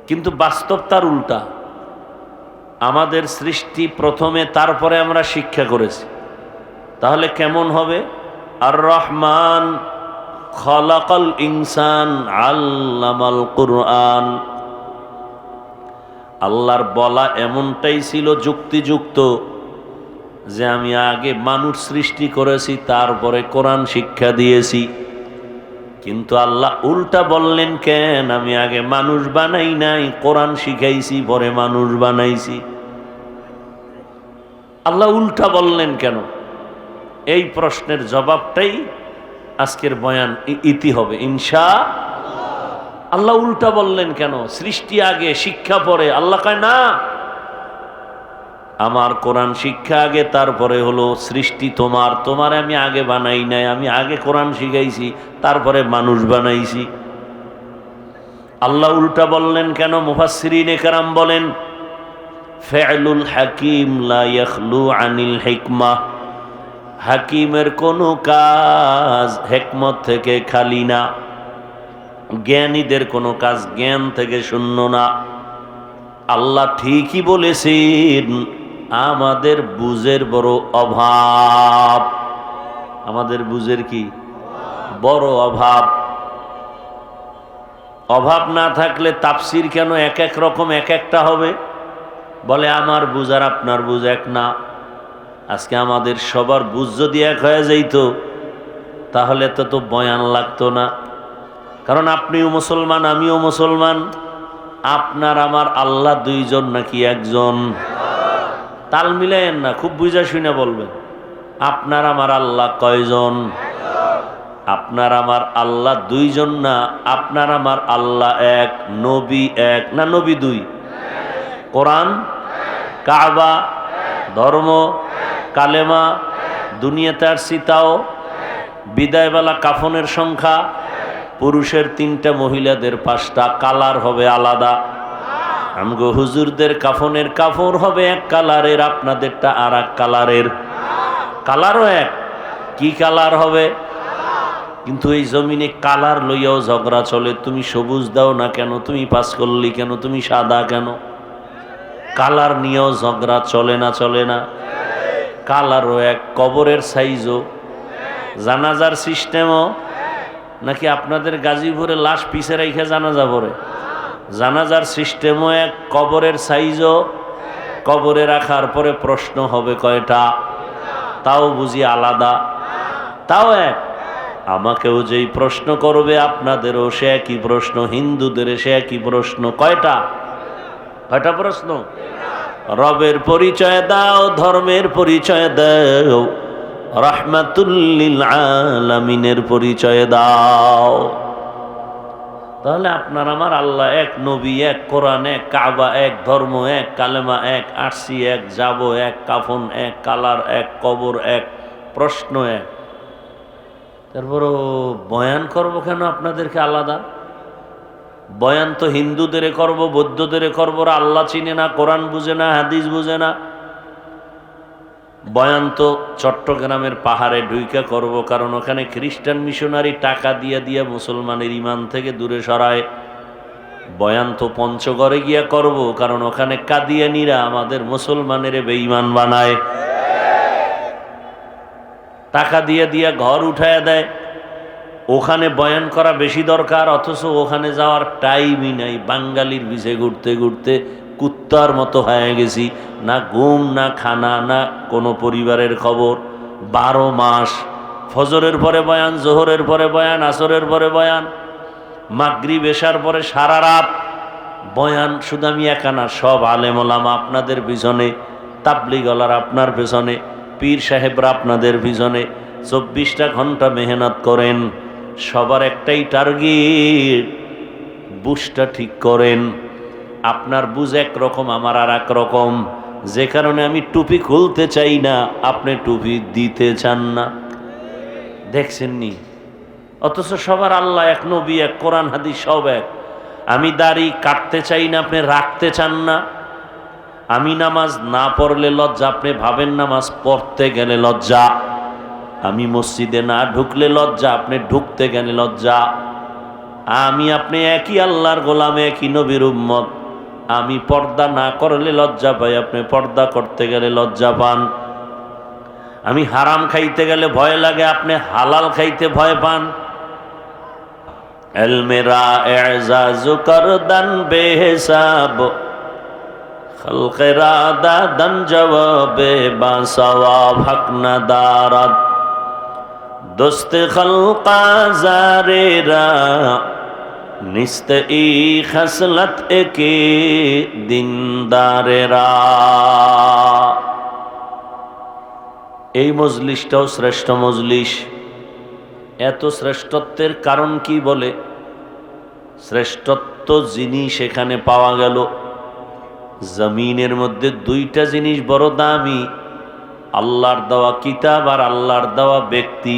কিন্তু বাস্তব তার উল্টা, আমাদের সৃষ্টি প্রথমে, তারপরে আমরা শিক্ষা করেছি। তাহলে কেমন হবে? আর রহমান খলাকাল ইনসান আল্লামাল কুরআন। আল্লাহর বলা এমনটাই ছিল যুক্তিযুক্ত যে আমি আগে মানুষ সৃষ্টি করেছি, তারপরে কোরআন শিক্ষা দিয়েছি। কিন্তু আল্লাহ উল্টা বললেন কেন? আমি আগে মানুষ বানাই নাই, কোরআন শিখাইছি, পরে মানুষ বানাইছি। আল্লাহ উল্টা বললেন কেন? এই প্রশ্নের জবাবটাই আজকের বয়ান ইতি হবে ইনশাআল্লাহ। আল্লাহ উল্টা বললেন কেন? সৃষ্টি আগে, শিক্ষা পরে। আল্লাহ কয় না, আমার কোরআন শিক্ষা আগে, তারপরে হলো সৃষ্টি তোমার। তোমার আমি আগে বানাই নাই, আমি আগে কোরআন শিখাইছি, তারপরে মানুষ বানাইছি। আল্লাহ উল্টা বললেন কেন? মুফাসসিরিনে কেরাম বলেন, ফি'লুল হাকিম লা ইয়াখলু আনিল হিকমাহ। হাকিমের কোনো কাজ হিকমত থেকে খালি না, জ্ঞানীদের কোনো কাজ জ্ঞান থেকে শূন্য না। আল্লাহ ঠিকই বলেছেন, আমাদের বুঝের বড় অভাব। আমাদের বুঝের কি বড় অভাব। অভাব না থাকলে তাফসির কেন এক এক রকম, এক একটা হবে? বলে আমার বুঝ আর আপনার বুঝ এক না। আজকে আমাদের সবার বুঝ যদি এক হয়ে যাইত, তাহলে তো বয়ান লাগতো না। কারণ আপনিও মুসলমান, আমিও মুসলমান। আপনার আমার আল্লাহ দুইজন নাকি একজন? তাল মিলেন না, খুব বুঝা শুনে বলবেন। আপনার আমার আল্লাহ কয়জন? আপনার আমার আল্লাহ দুইজন না, আপনার আমার আল্লাহ এক। নবী এক না নবী দুই? কোরআন, কাবা, ধর্ম, কালেমা, দুনিয়াতে আসছি তাও, বিদায়বেলা কাফনের সংখ্যা, পুরুষের 3টা, মহিলাদের 5টা, কালার হবে আলাদা। আমগো হুজুরদের কাফনের কাপড় হবে এক কালারের, আপনাদেরটা আর এক কালারের। কালারও এক, কি কালার হবে? কিন্তু এই জমিনে কালার লইয়াও ঝগড়া চলে। তুমি সবুজ দাও না কেন? তুমি পাস করলি কেন? তুমি সাদা কেন? কালার নিয়েও ঝগড়া চলে না? চলে না? কালারও এক, কবরের সাইজও, জানাজার সিস্টেমও। নাকি আপনাদের গাজীপুরে লাশ পিছে রেখে জানাজা পড়ে? জানাজার সিস্টেমও এক, কবরের সাইজও। কবরে রাখার পরে প্রশ্ন হবে কয়টা? তাও বুঝি আলাদা, তাও এক। আমাকেও যেই প্রশ্ন করবে, আপনাদেরও সে একই প্রশ্ন, হিন্দুদের সে একই প্রশ্ন। কয়টা? কয়টা প্রশ্ন? রবের পরিচয় দাও, ধর্মের পরিচয় দাও, রাহমাতুল লিল আলামিনের পরিচয় দাও। তাহলে আপনার আমার আল্লাহ এক, নবী এক, কোরআন এক, কাবা এক, ধর্ম এক, কালেমা এক, আসছি এক, যাব এক, কাফন এক, কালার এক, কবর এক, প্রশ্ন এক। তারপরও বয়ান করবো কেন আপনাদেরকে আলাদা? বয়ান তো হিন্দুদের করব, বৌদ্ধদের করব, আল্লাহ চিনে না, কোরআন বুঝে না, হাদিস বুঝে না। বয়ান তো চট্টগ্রামের পাহাড়ে ঢুইকা করব, কারণ ওখানে খ্রিস্টান মিশনারি টাকা দিয়ে দিয়ে মুসলমানের ইমান থেকে দূরে সরায়। বয়ান তো পঞ্চগড়ে গিয়া করব, কারণ ওখানে কাদিয়ানীরা আমাদের মুসলমানের বেঈমান বানায়, টাকা দিয়ে দিয়ে ঘর উঠায় দেয়। ওখানে বয়ান করা বেশি দরকার, অথচ ওখানে যাওয়ার টাইমই নাই। বাঙালির পিছে ঘুরতে ঘুরতে কুত্তার মতো হয়ে গেছি, না ঘুম, না খানা, না কোনো পরিবারের খবর। 12 মাস ফজরের পরে বয়ান, জোহরের পরে বয়ান, আসরের পরে বয়ান, মাগরিব এশার পরে সারা রাত বয়ান। শুধু আমি একা না, সব আলেম ওলামা আপনাদের পিছনে, তাবলিগওয়ালারা আপনার পেছনে, পীর সাহেবরা আপনাদের পিছনে 24টা ঘন্টা মেহনত করেন। সবার একটাই টার্গেট, বুঝটা ঠিক করেন। আপনার বুঝ একরকম, আমার আর এক রকম, যে কারণে আমি টুপি খুলতে চাই না, আপনি টুপি দিতে চান না। দেখছেন নি? অথচ সবার আল্লাহ এক, নবী এক, কোরআন হাদিস সব এক। আমি দাড়ি কাটতে চাই না, আপনি রাখতে চান না। আমি নামাজ না পড়লে লজ্জা, আপনি ভাবেন নামাজ পড়তে গেলে লজ্জা। আমি মসজিদে না ঢুকলে লজ্জা, আপনি ঢুকতে গেলে লজ্জা। আমি আপনি একই আল্লাহর গোলাম, একই নবীর উম্মত। আমি পর্দা না করলে লজ্জা পাই, আপনি পর্দা করতে গেলে লজ্জা পান। আমি হারাম খাইতে গেলে ভয় লাগে, আপনি হালাল খাইতে ভয় পান। এলমেরা এজাজু করদান বেহিসাব, খালকেরা দাদান জবাবে বাসাওয়াব, হক না দারাত দোস্তে খালকা জারেরা, নিস্ত ই খসলত একে দিনদারেরা। এই মজলিসটাও শ্রেষ্ঠ মজলিস। এত শ্রেষ্ঠত্বের কারণ কি বলে? শ্রেষ্ঠত্ব জিনিস এখানে পাওয়া গেল। জমিনের মধ্যে 2টা জিনিস বড় দামি, আল্লাহর দেওয়া কিতাব আর আল্লাহর দেওয়া ব্যক্তি।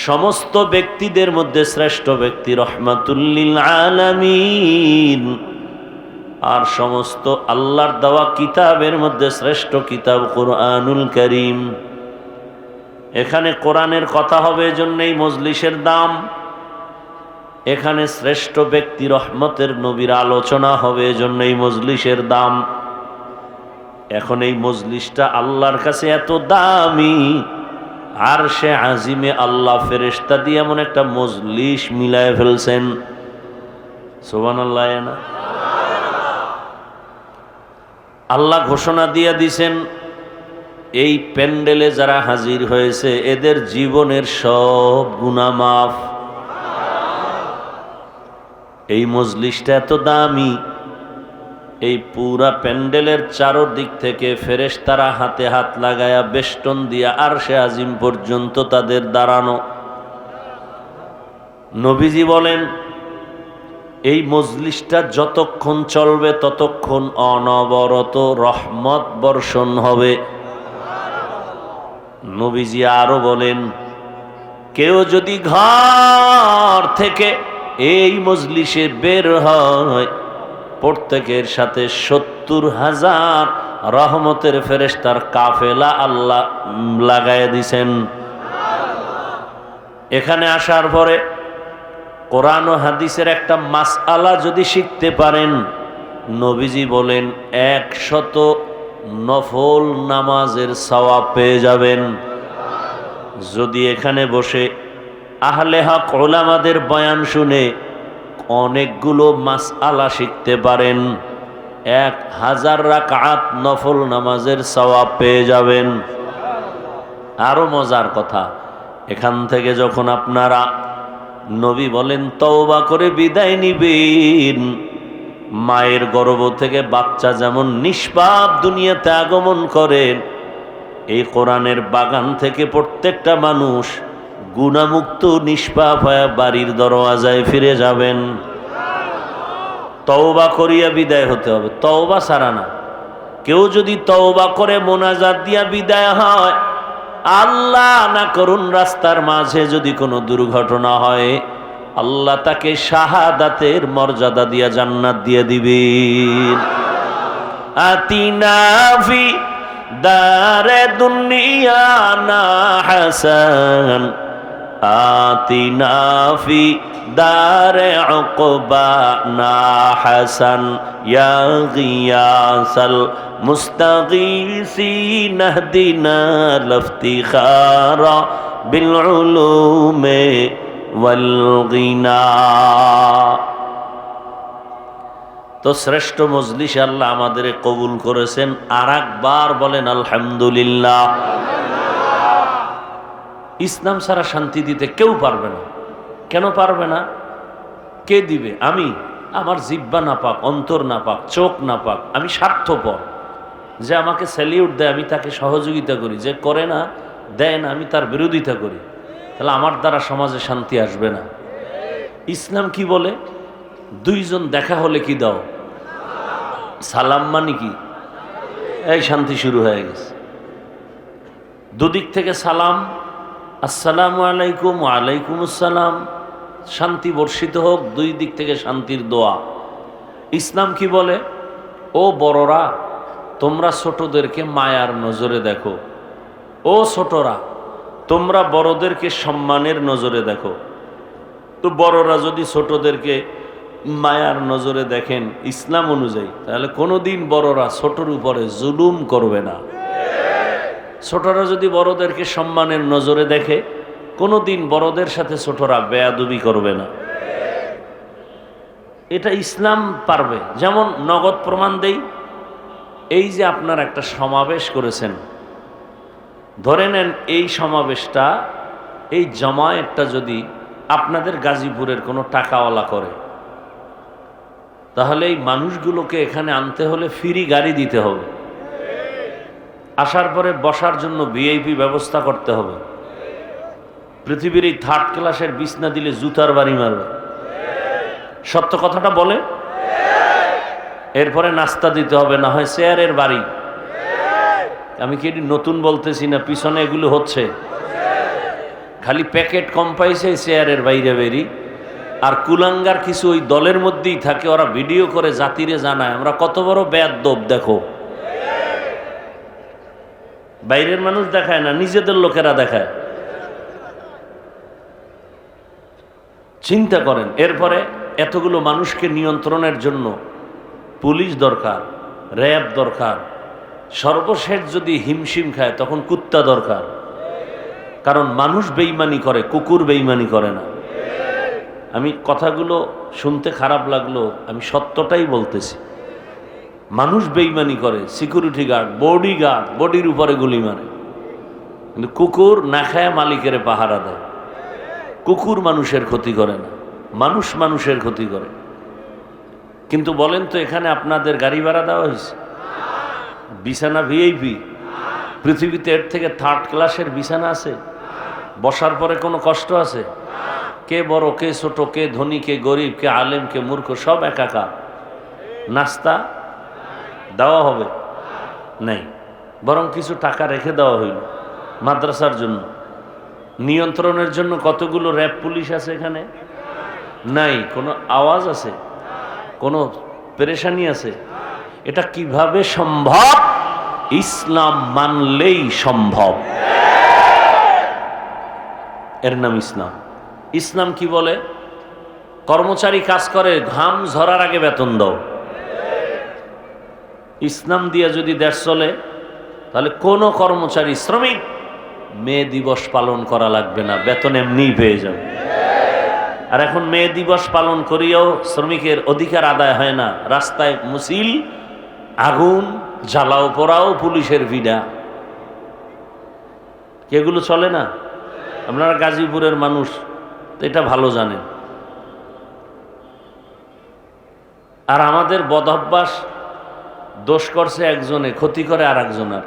সমস্ত ব্যক্তিদের মধ্যে শ্রেষ্ঠ ব্যক্তি রহমাতুল লিল আলামিন, আর সমস্ত আল্লাহর দেওয়া কিতাবের মধ্যে শ্রেষ্ঠ কিতাব কুরআনুল কারীম। এখানে কোরআনের কথা হবে, এজন্যই মজলিসের দাম। এখানে শ্রেষ্ঠ ব্যক্তি রহমতের নবীর আলোচনা হবে, এজন্যই মজলিসের দাম। এখন এই মজলিসটা আল্লাহর কাছে এত দামি, আর সে আজিমে আল্লাহ ফেরেশতা দিয়ে এমন একটা মজলিস মিলায় ফেলছেন। সুবহানাল্লাহ না? আল্লাহ ঘোষণা দিয়ে দিছেন, এই প্যান্ডেলে যারা হাজির হয়েছে এদের জীবনের সব গুনাহ মাফ। এই মজলিসটা এত দামি, এই পুরা প্যান্ডেলের চারদিক থেকে ফেরেশতারা হাতে হাত লাগায়া বেষ্টন দিয়া আরশে আজিম পর্যন্ত তাদের দাঁড়ানো। নবীজি বলেন, এই মজলিসটা যতক্ষণ চলবে ততক্ষণ অনবরত রহমত বর্ষণ হবে। নবীজি আরো বলেন, কেউ যদি ঘর থেকে এই মজলিসে বের হয়, প্রত্যেকের সাথে 70,000 রহমতের ফেরেশতার কাফেলা আল্লাহ লাগায় দিছেন। এখানে আসার পরে কোরআন ও হাদিসের একটা মাসআলা যদি শিখতে পারেন, নবীজি বলেন 100 নফল নামাজের সওয়াব পেয়ে যাবেন। যদি এখানে বসে আহলে হক উলামাদের বয়ান শুনে অনেকগুলো মাসআলা শিখতে পারেন, 1000 রাকাত নফল নামাজের সওয়াব পেয়ে যাবেন। আরো মজার কথা, এখান থেকে যখন আপনারা, নবী বলেন, তওবা করে বিদায় নিবেন, মায়ের গর্ভ থেকে বাচ্চা যেমন নিষ্পাপ দুনিয়াতে আগমন করেন, এই কোরআনের বাগান থেকে প্রত্যেকটা মানুষ গুনাহমুক্ত নিষ্পাপ হয়ে বাড়ির দরওয়াজায় ফিরে যাবেন। তওবা করিয়া বিদায় হতে হবে, তওবা ছাড়া না। কেউ যদি তওবা করে মোনাজাত দিয়া বিদায় হয়, আল্লাহ না করুন রাস্তার মাঝে যদি কোনো দুর্ঘটনা হয়, আল্লাহ তাকে শাহাদাতের মর্যাদা দিয়া জান্নাত দিয়ে দিবেন। আতিনা ফি দারে দুনিয়া না হাসান, আতিনা ফি দারে উকবা না হাসান, ইয়া গিয়াসাল মুস্তাগীসিন ইহদিনা লাফতিখারা বিল উলুমে ওয়াল গিনা। তো শ্রেষ্ঠ মজলিসে আল্লাহ আমাদের কবুল করেছেন। আর একবার বলেন আলহামদুলিল্লাহ। ইসলাম ছাড়া শান্তি দিতে কেউ পারবে না। কেন পারবে না? কে দিবে? আমি। আমার জিহ্বা না পাক, অন্তর না পাক, চোখ না পাক, আমি স্বার্থপর। যে আমাকে স্যালিউট দেয় আমি তাকে সহযোগিতা করি, যে করে না দেয় না আমি তার বিরোধিতা করি, তাহলে আমার দ্বারা সমাজে শান্তি আসবে না। ইসলাম কি বলে? দুইজন দেখা হলে কি দাও? সালাম। মানে কি? এই শান্তি শুরু হয়ে গেছে। দুদিক থেকে সালাম, আসসালামু আলাইকুম, ওয়ালাইকুম আসসালাম, শান্তি বর্ষিত হোক। দুই দিক থেকে শান্তির দোয়া। ইসলাম কি বলে? ও বড়রা, তোমরা ছোটদেরকে মায়ার নজরে দেখো। ও ছোটরা, তোমরা বড়দেরকে সম্মানের নজরে দেখো। তো বড়রা যদি ছোটদেরকে মায়ার নজরে দেখেন ইসলাম অনুযায়ী, তাহলে কোনোদিন বড়রা ছোটর উপরে জুলুম করবে না। ছোটরা যদি বড়দেরকে সম্মানের নজরে দেখে, কোনোদিন বড়দের সাথে ছোটরা বেয়াদবি করবে না। এটা ইসলাম পারবে। যেমন নগদ প্রমাণ দেই, এই যে আপনারা একটা সমাবেশ করেছেন, ধরে নেন এই সমাবেশটা, এই জামায়াতটা যদি আপনাদের গাজীপুরের কোনো টাকাওয়ালা করে, তাহলে এই মানুষগুলোকে এখানে আনতে হলে ফ্রি গাড়ি দিতে হবে, আসার পরে বসার জন্য ভিআইপি ব্যবস্থা করতে হবে, পৃথিবীর এই থার্ড ক্লাসের বিছনা দিলে জুতার বাড়ি মারবে। সত্য কথাটা বলে। এরপরে নাস্তা দিতে হবে, না হয় চেয়ারের বাড়ি। আমি কি এটি নতুন বলতেছি না, পিছনে এগুলো হচ্ছে। খালি প্যাকেট কম পাইছে চেয়ারের বাইরে বেরি। আর কুলাঙ্গার কিছু ওই দলের মধ্যেই থাকে, ওরা ভিডিও করে জাতিরে জানায় আমরা কত বড় বেয়াদব দেখো। বাইরের মানুষ দেখায় না, নিজেদের লোকেরা দেখায়। চিন্তা করেন। এরপরে এতগুলো মানুষকে নিয়ন্ত্রণের জন্য পুলিশ দরকার, র্যাব দরকার, সর্বশেষ যদি হিমশিম খায় তখন কুত্তা দরকার। কারণ মানুষ বেইমানি করে, কুকুর বেইমানি করে না। আমি কথাগুলো শুনতে খারাপ লাগলো, আমি সত্যটাই বলতেছি। মানুষ বেইমানি করে, সিকিউরিটি গার্ড, বডি গার্ড বডির উপরে গুলি মারে, কিন্তু কুকুর না খায় মালিকের পাহারা দেয়। কুকুর মানুষের ক্ষতি করে না, মানুষ মানুষের ক্ষতি করে। কিন্তু বলেন তো, এখানে আপনাদের গাড়ি ভাড়া দেওয়া হয়েছে? বিছানা ভিআইপি? পৃথিবীতে এর থেকে থার্ড ক্লাসের বিছানা আছে? বসার পরে কোনো কষ্ট আছে? কে বড় কে ছোট, কে ধনী কে গরিব, কে আলেম কে মূর্খ, সব একাকার। নাস্তা দেওয়া হবে নাই, বরং কিছু টাকা রেখে দেওয়া হইল মাদ্রাসার জন্য। নিয়ন্ত্রণের জন্য কতগুলো র্যাব পুলিশ আছে এখানে? নাই। কোনো আওয়াজ আছে? কোনো পেরেশানি আছে? এটা কিভাবে সম্ভব? ইসলাম মানলেই সম্ভব। এর নাম ইসলাম। ইসলাম কি বলে? কর্মচারী কাজ করে, ঘাম ঝরার আগে বেতন দাও। ইসলাম দিয়ে যদি দেশ চলে, তাহলে কোনো কর্মচারী, শ্রমিক মে দিবস পালন করা লাগবে না, বেতন এমনিই পেয়ে যাবে। আর এখন মে দিবস পালন করিয়াও শ্রমিকের অধিকার আদায় হয় না। রাস্তায় মিছিল, আগুন, জ্বালাও পোড়াও, পুলিশের ভিড়া, এগুলো চলে না। আপনারা গাজীপুরের মানুষ, এটা ভালো জানেন। আর আমাদের বদঅভ্যাস, দোষ করছে একজনে, ক্ষতি করে আর একজনের।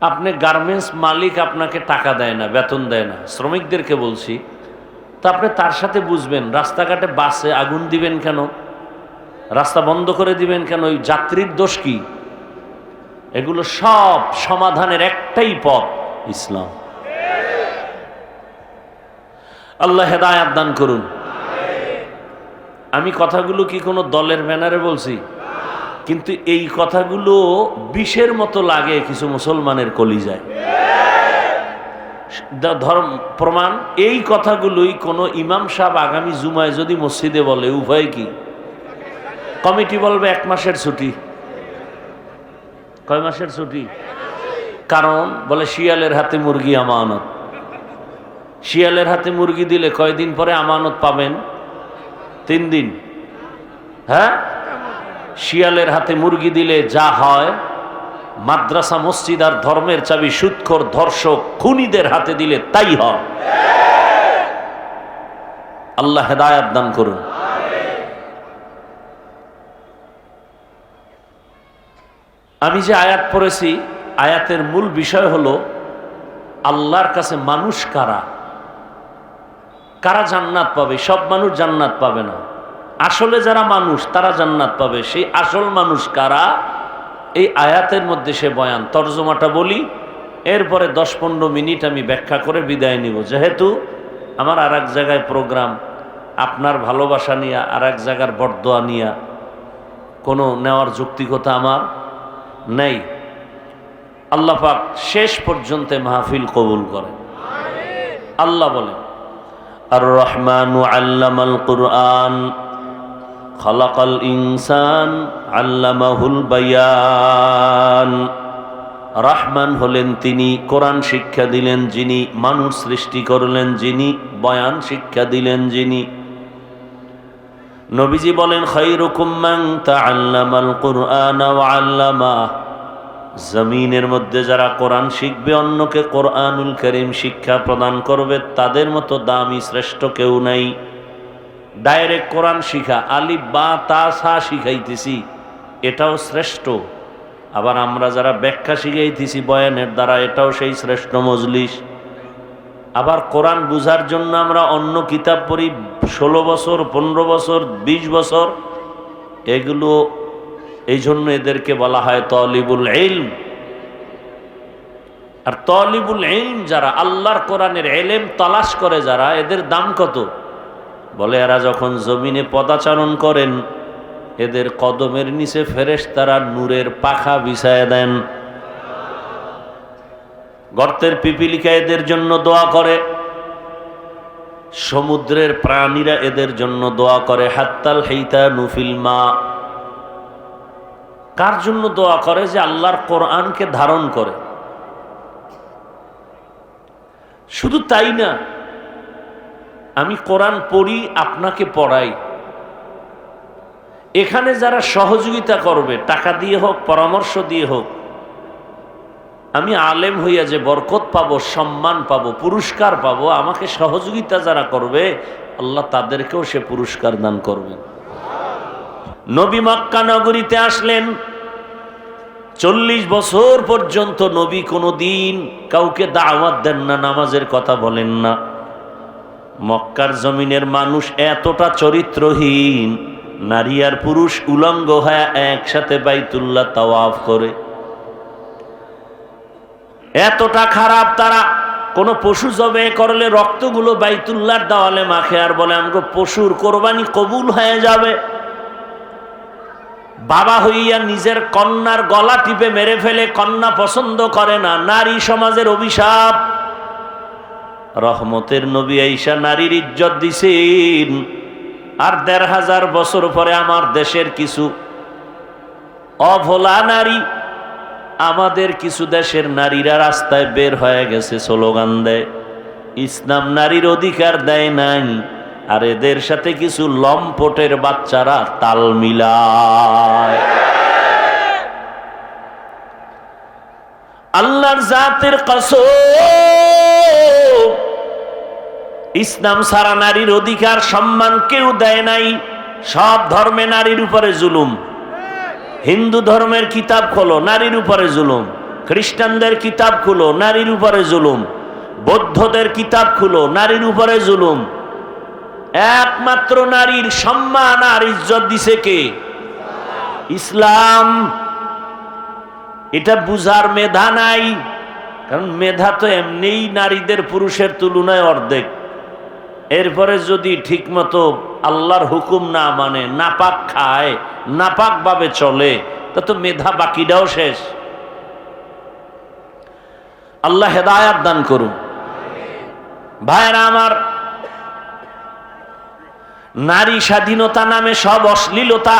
আপনি গার্মেন্টস মালিক আপনাকে টাকা দেয় না, বেতন দেয় না, শ্রমিকদেরকে বলছি, তো আপনি তার সাথে বুঝবেন। রাস্তাঘাটে বাসে আগুন দিবেন কেন? রাস্তা বন্ধ করে দিবেন কেন? ওই যাত্রীর দোষ কি? এগুলো সব সমাধানের একটাই পথ, ইসলাম। আল্লাহ হেদায়াত দান করুন। আমি কথাগুলো কি কোনো দলের ব্যানারে বলছি? কিন্তু এই কথাগুলো বিষের মতো লাগে কিছু মুসলমানের কলিজায়। ধর্ম প্রমাণ এই কথাগুলোই কোনো ইমাম সাহেব আগামী জুমায় যদি মসজিদে বলে, উভয় কি? কমিটি বলবে 1 মাসের ছুটি। কয় মাসের ছুটি? কারণ বলে শিয়ালের হাতে মুরগি আমানত। শিয়ালের হাতে মুরগি দিলে কয়দিন পরে আমানত পাবেন? 3 দিন। হ্যাঁ, শিয়ালের হাতে মুরগি দিলে যা হয়, মাদ্রাসা মসজিদ আর ধর্মের চাবি সুদখোর ধর্ষক খুনিদের হাতে দিলে তাই হয়। আল্লাহ হেদায়াত দান করুন। আমি যে আয়াত পড়েছি, আয়াতের মূল বিষয় হলো আল্লাহর কাছে মানুষ কারা, কারা জান্নাত পাবে। সব মানুষ জান্নাত পাবে না, আসলে যারা মানুষ তারা জান্নাত পাবে। সেই আসল মানুষ কারা, এই আয়াতের মধ্যে সে বয়ান। তর্জমাটা বলি, এরপরে 10-15 মিনিট আমি ব্যাখ্যা করে বিদায় নিব। যেহেতু আমার আর এক জায়গায় প্রোগ্রাম, আপনার ভালোবাসা নিয়ে আর এক জায়গার বরদোয়া নিয়ে কোনো নেওয়ার যৌক্তিকতা আমার নেই। আল্লাহ পাক শেষ পর্যন্ত মাহফিল কবুল করেন। আল্লাহ বলেন, আর রহমানু আল্লামাল কুরআন খালাকাল ইনসান আল্লামাহুল বায়ান। রহমান হলেন তিনি, কোরআন শিক্ষা দিলেন যিনি, মানুষ সৃষ্টি করলেন যিনি, বয়ান শিক্ষা দিলেন যিনি। নবীজি বলেন, খায়রুকুম মান তাআল্লামাল কুরআনা ওয়া আল্লামাহ। জমিনের মধ্যে যারা কোরআন শিখবে, অন্যকে কোরআনুল কারীম শিক্ষা প্রদান করবে, তাদের মতো দামি শ্রেষ্ঠ কেউ নাই। ডাইরেক্ট কোরআন শিখা, আলিফ বা তা সা শিখাইতেছি, এটাও শ্রেষ্ঠ। আবার আমরা যারা ব্যাখ্যা শিখাইতেছি বয়ানের দ্বারা, এটাও সেই শ্রেষ্ঠ মজলিস। আবার কোরআন বুঝার জন্য আমরা অন্য কিতাব পড়ি 16 বছর, 15 বছর, 20 বছর। এগুলো এই জন্য এদেরকে বলা হয় তালিবুল ইলম। আর তালিবুল ইলম যারা, আল্লাহর কোরআনের ইলম তালাশ করে যারা, এদের দাম কত? বলে এরা যখন জমিনে পদাচারণ করেন, এদের কদমের নিচে ফেরেশতারা নূরের পাখা বিছায় দেন। গর্তের পিপিলিকা এদের জন্য দোয়া করে, সমুদ্রের প্রাণীরা এদের জন্য দোয়া করে। হাত্তাল হাইতানু ফিল মা। কার জন্য দোয়া করে? যে আল্লাহর কোরআনকে ধারণ করে। শুধু তাই না, আমি কোরআন পড়ি, আপনাকে পড়াই, এখানে যারা সহযোগিতা করবে, টাকা দিয়ে হোক, পরামর্শ দিয়ে হোক, আমি আলেম হইয়া যে বরকত পাবো, সম্মান পাবো, পুরস্কার পাবো, আমাকে সহযোগিতা যারা করবে, আল্লাহ তাদেরকেও সে পুরস্কার দান করবেন। নবী মক্কা নগরীতে আসলেন, 40 বছর পর্যন্ত নবী কোনো দিন কাউকে দাওয়াত দেন না, নামাজের কথা বলেন না। মক্কার জমিনের মানুষ এতটা চরিত্রহীন, নারী আর পুরুষ উলঙ্গ হয়ে একসাথে বাইতুল্লাহ তাওয়াফ করে। এতটা খারাপ তারা, কোনো পশু জবে করলে রক্তগুলো বাইতুল্লাহর দেওয়ালে মাখে আর বলে আমাকে পশুর কোরবানি কবুল হয়ে যাবে। বাবা হইয়া নিজের কন্যার গলা টিপে মেরে ফেলে, কন্যা পছন্দ করে না। নারী সমাজের অভিশাপ। রহমতের নবী আয়েশা নারীর ইজ্জত দিছেন। আর 1500 বছর পরে আমার দেশের কিছু অভোলা নারী, আমাদের কিছু দেশের নারীরা রাস্তায় বের হয়ে গেছে, স্লোগান দেয় ইসলাম নারীর অধিকার দেয় নাই। আর এদের সাথে কিছু লম্পটের বাচ্চারা তাল মিলায়। আল্লাহর জাতের কসম, ইসলাম সারা নারীর অধিকার সম্মান কেউ দেয় নাই। সব ধর্মে নারীর উপরে জুলুম। হিন্দু ধর্মের কিতাব খোলো, নারীর উপরে জুলুম। খ্রিস্টানদের কিতাব খুলো, নারীর উপরে জুলুম। বৌদ্ধদের কিতাব খুলো, নারীর উপরে জুলুম। একমাত্র নারীর সম্মান আর ইজ্জত দিছে কে? ইসলাম। এটা বুঝার মেধা নাই, কারণ মেধা তো এমনিই নারীদের পুরুষের তুলনায় অর্ধেক। এরপরে যদি ঠিকমতো আল্লাহর হুকুম না মানে, নাপাক খায়, নাপাক ভাবে চলে, তা তো মেধা বাকিটাও শেষ। আল্লাহ হেদায়াত দান করুন। ভাইরা আমার, নারী স্বাধীনতা নামে সব অশ্লীলতা।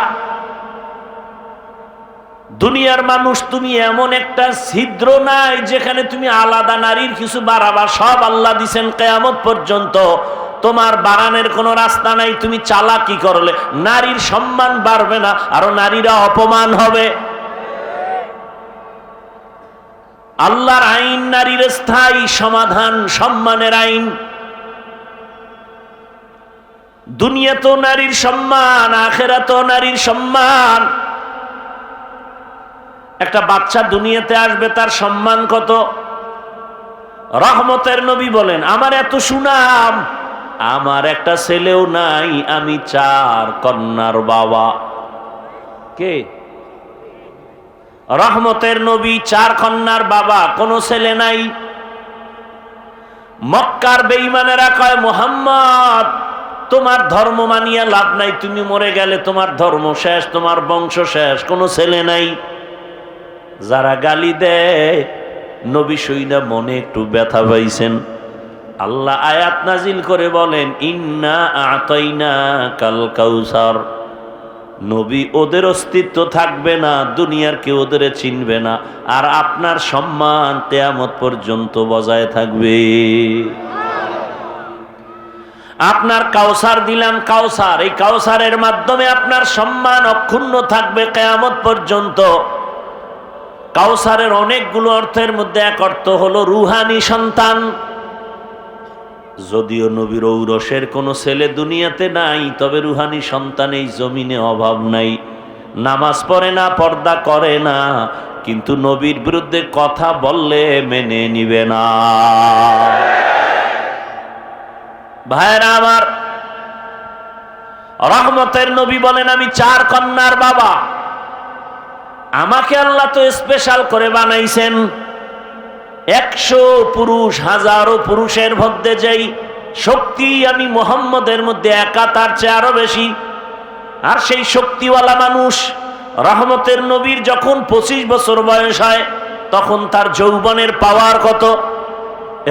দুনিয়ার মানুষ, তুমি এমন একটা ছিদ্র নাই যেখানে তুমি আলাদা নারীর কিছু বাড়াবা। সব আল্লাহ দিছেন কিয়ামত পর্যন্ত, তোমার বাড়ানোর কোনো রাস্তা নাই। তুমি চালাকি করলে নারীর সম্মান বাড়বে না, আরো নারীরা অপমান হবে। আল্লাহর আইন নারীর স্থায়ী সমাধান, সম্মানের আইন। দুনিয়াতেও নারীর সম্মান, আখিরাতেও নারীর সম্মান। একটা বাচ্চা দুনিয়াতে আসবে, তার সম্মান কত? রহমতের নবী বলেন, আমার এত সুনাম, আমার একটা ছেলেও নাই, আমি 4 কন্যার বাবা। কে? রহমতের নবী 4 কন্যার বাবা, কোনো ছেলে নাই। মক্কার বেঈমানেরা কয়, মুহাম্মদ তোমার ধর্ম মানিয়া লাভ নাই, তুমি মরে গেলে তোমার ধর্ম শেষ, তোমার বংশ শেষ, কোনো ছেলে নাই। যারা গালি দেয়, নবী শুইনা মনে একটু ব্যথা পাইছেন। আল্লাহ আয়াত নাজিল করে বলেন, ইন্না আতাইনা কাল কাউসার। নবী, ওদের অস্তিত্ব থাকবে না, দুনিয়ার কেউ ওদের চিনবে না, আর আপনার সম্মান কিয়ামত পর্যন্ত বজায় থাকবে। আপনার কাউসার দিলাম, কাউসার, এই কাউসারের মাধ্যমে আপনার সম্মান অক্ষুণ্ণ থাকবে কিয়ামত পর্যন্ত। কাউসারের অনেকগুলো অর্থের মধ্যে এক অর্থ হলো রুহানি সন্তান। যদিও নবীর ঔরসের কোনো ছেলে দুনিয়াতে নাই, তবে রুহানি সন্তান এই জমিনে অভাব নাই। নামাজ পড়ে না, পর্দা করে না, কিন্তু নবীর বিরুদ্ধে কথা বললে মেনে নিবে না। ভাইরা আমার, রহমতের নবী বলেন, আমি 4 কন্যার বাবা। আমাকে আল্লাহ তো স্পেশাল করে বানাইছেন। 100 পুরুষ, হাজারো পুরুষের মধ্যে যেই শক্তি আমি মুহাম্মদের মধ্যে একা, তার চেয়ে আরো বেশি। আর সেই শক্তিওয়ালা মানুষ রহমতের নবীর যখন 25 বছর বয়স হয়, তখন তার যৌবনের পাওয়ার কত,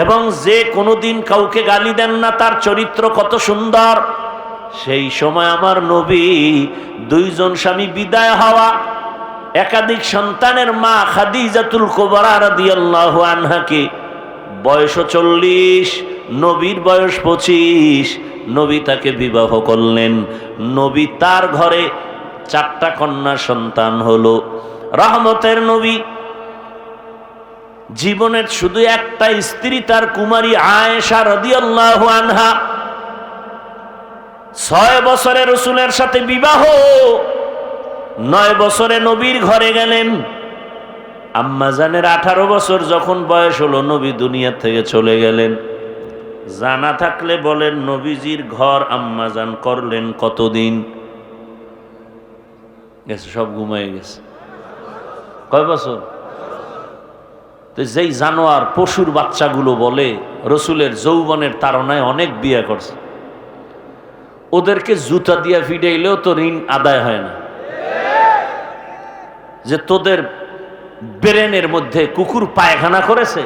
এবং যে কোনোদিন কাউকে গালি দেন না, তার চরিত্র কত সুন্দর। সেই সময় আমার নবী 2 জন স্বামী বিদায় হওয়া, একাধিক সন্তানের মা খাদিজাতুল কুবরা রাদিয়াল্লাহু আনহাকে বয়স 40, নবীর বয়স 25, নবী তাকে বিবাহ করলেন। নবী তার ঘরে 4টা কন্যা সন্তান হলো। রহমতের নবী জীবনের শুধু একটা স্ত্রী, তার কুমারী আয়েশা রাদিয়াল্লাহু আনহা। 6 বছরে রাসূলের সাথে বিবাহ, 9 বছরে নবীর ঘরে গেলেন। আম্মাজানের 18 বছর যখন বয়স হলো, নবী দুনিয়া থেকে চলে গেলেন। জানা থাকলে বলেন, নবীজির ঘর আম্মাজান করলেন কতদিন? গেছে, সব ঘুমায় গেছে। কয় বছর? তো যেই জানোয়ার, পশুর বাচ্চাগুলো বলে রসুলের যৌবনের তাড়নায় অনেক বিয়ে করছে, ওদেরকে জুতা দিয়া ফিডাইলেও তো ঋণ আদায় হয় না। যে তোদের ব্রেনের মধ্যে কুকুর পায়খানা করেছে,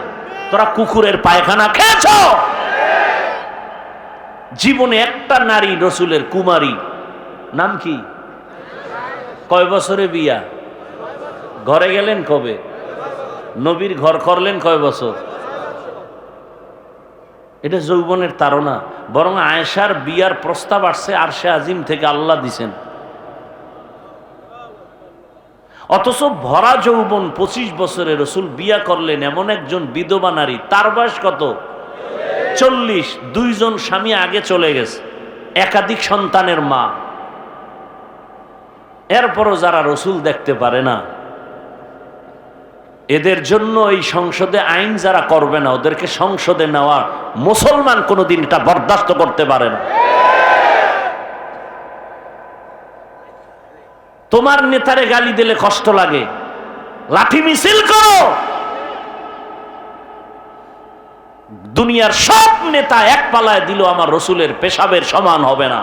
তোরা কুকুরের পায়খানা খেয়েছ। জীবনে একটা নারী রসুলের কুমারী, নাম কি? কয় বছরে বিয়া? ঘরে গেলেন কবে? নবীর ঘর করলেন কয় বছর? এটা যৌবনের তাড়না। বরং আয়েশার বিয়ার প্রস্তাব আসছে আরশে আজিম থেকে, আল্লাহ দিছেন। অথচ ভরা যৌবন 25 বছরে রসুল বিয়া করলেন এমন একজন বিধবা নারী, তার বয়স কত? 40। 2 জন স্বামী আগে চলে গেছে, একাধিক সন্তানের মা। এরপরও যারা রসুল দেখতে পারে না, এদের জন্য এই সংসদে আইন যারা করবে না, ওদেরকে সংসদে নেওয়া মুসলমান কোনোদিন এটা বরদাস্ত করতে পারে না। তোমার নেতারে গালি দিলে কষ্ট লাগে, লাঠি মিছিল করো। দুনিয়ার সব নেতা এক পালায় দিল আমার রসুলের পেশাবের সমান হবে না।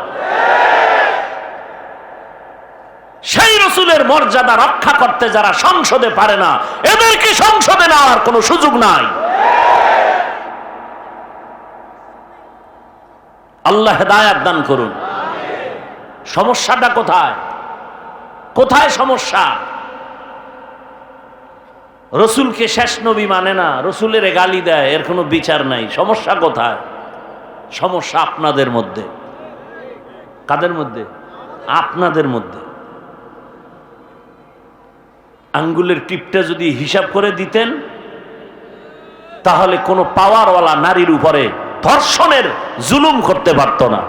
সেই রসুলের মর্যাদা রক্ষা করতে যারা সংসদে পারে না, এদেরকে সংসদে নেওয়ার কোনো সুযোগ নাই। আল্লাহ হেদায়েত দান করুন। সমস্যাটা কোথায়? কোথায় সমস্যা? রসুলকে শেষ নবী মানে না, রসুলের গালি দেয়, এর কোনো বিচার নাই। সমস্যা কোথায়? সমস্যা আপনাদের মধ্যে। কাদের মধ্যে? আপনাদের মধ্যে। আঙ্গুলের টিপটা যদি হিসাব করে দিতেন, তাহলে কোনো পাওয়ারওয়ালা নারীর উপরে ধর্ষণের জুলুম করতে পারত না।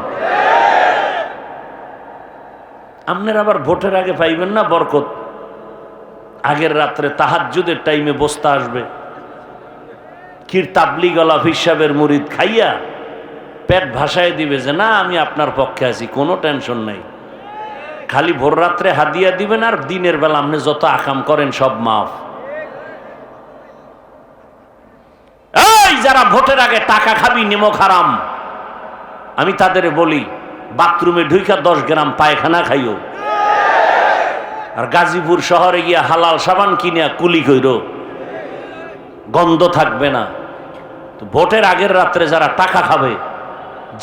আপনার আবার ভোটের আগে পাইবেন না বরকত। আগের রাত্রে তাহাজ্জুদের টাইমে বসতে আসবে, কির তাবলিগওয়ালা হিসাবের মুরিদ খাইয়া পেট ভাসায় দিবে যে না আমি আপনার পক্ষে আছি, কোনো টেনশন নাই। খালি ভোর রাত্রে হাদিয়া দিবেন আর দিনের বেলা আপনি যত আকাম করেন সব মাফ। এই যারা ভোটের আগে টাকা খাবি নিমক হারাম, আমি তাদের বলি বাথরুমে ঢুইকা 10 গ্রাম পায়খানা খাইও, আর গাজীপুর শহরে গিয়া হালাল সাবান কিনিয়া কুলি কইরো, গন্ধ থাকবে না। তো ভোটের আগের রাত্রে যারা টাকা খাবে,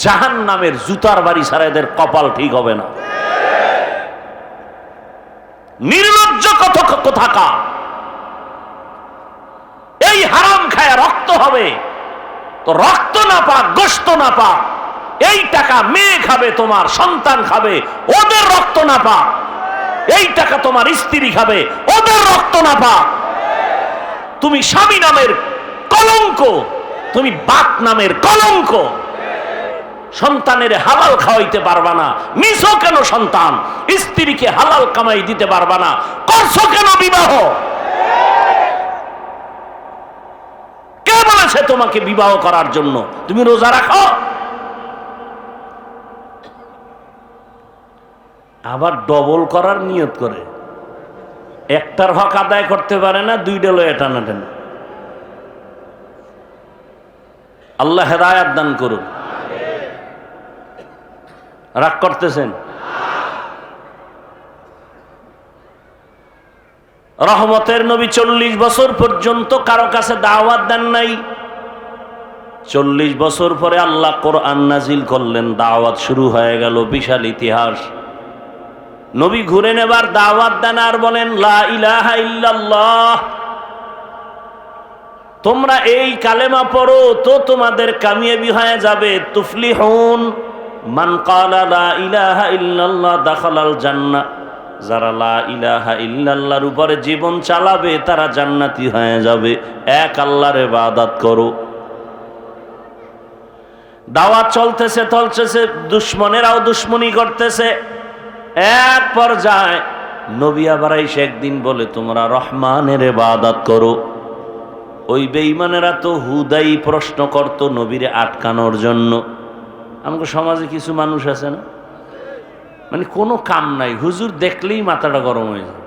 জাহান্নামের জুতার বাড়ি ছাড়া এদের কপাল ঠিক হবে না। নির্লজ্জ কোথাকা! এই হারাম খায় রক্ত হবে, তো রক্ত না পাক, গোশত না পাক, এই টাকা মেয়ে খাবে, তোমার সন্তান খাবে, ওদের রক্ত না পাক। এই টাকা তোমার স্ত্রী খাবে, ওদের রক্ত না পাক। তুমি স্বামী নামের কলঙ্ক, তুমি বাপ নামের কলঙ্ক। সন্তানের হালাল খাওয়াইতে পারবা না, নিছো কেন সন্তান? স্ত্রীকে হালাল কামাই দিতে পারবা না, করছো কেন বিবাহ? কে বলেছে তোমাকে বিবাহ করার জন্য? তুমি রোজা রাখো, আবার ডবল করার নিয়ত করে, একটার হক আদায় করতে পারে না, দুইটা লয়ে টানাটানি। আল্লাহ হেদায়েত দান করুন। রাগ করতেছেন? রহমতের নবী 40 বছর পর্যন্ত কারো কাছে দাওয়াত দেন নাই। 40 বছর পরে আল্লাহ কোরআন নাজিল করলেন, দাওয়াত শুরু হয়ে গেল। বিশাল ইতিহাস। নবী ঘুরে নেবার দাওয়াত দেন আর বলেন লা ইলাহা ইল্লাল্লাহ, তোমরা এই কালেমা পড়ো তো তোমাদের কামিয়াবি হয়ে যাবে। তুফলিহুন মান ক্বালা লা ইলাহা ইল্লাল্লাহ দাখালাল জান্নাহ, যারা লা ইলাহা ইল্লাল্লাহর উপরে জীবন চালাবে তারা জান্নাতি হয়ে যাবে। এক আল্লাহর ইবাদত করো। দাওয়াত চলতেছে, দুশ্মনেরাও দুশ্মনী করতেছে। এক পর্যায়ে নবী আবার এসে একদিন বলে তোমরা রহমানের ইবাদত করো। ওই বেঈমানেরা তো হুদাই প্রশ্ন করত নবীরে আটকানোর জন্য। আমাদের সমাজে কিছু মানুষ আছে না, মানে কোনো কাম নাই, হুজুর দেখলেই মাথাটা গরম হয়ে যায়।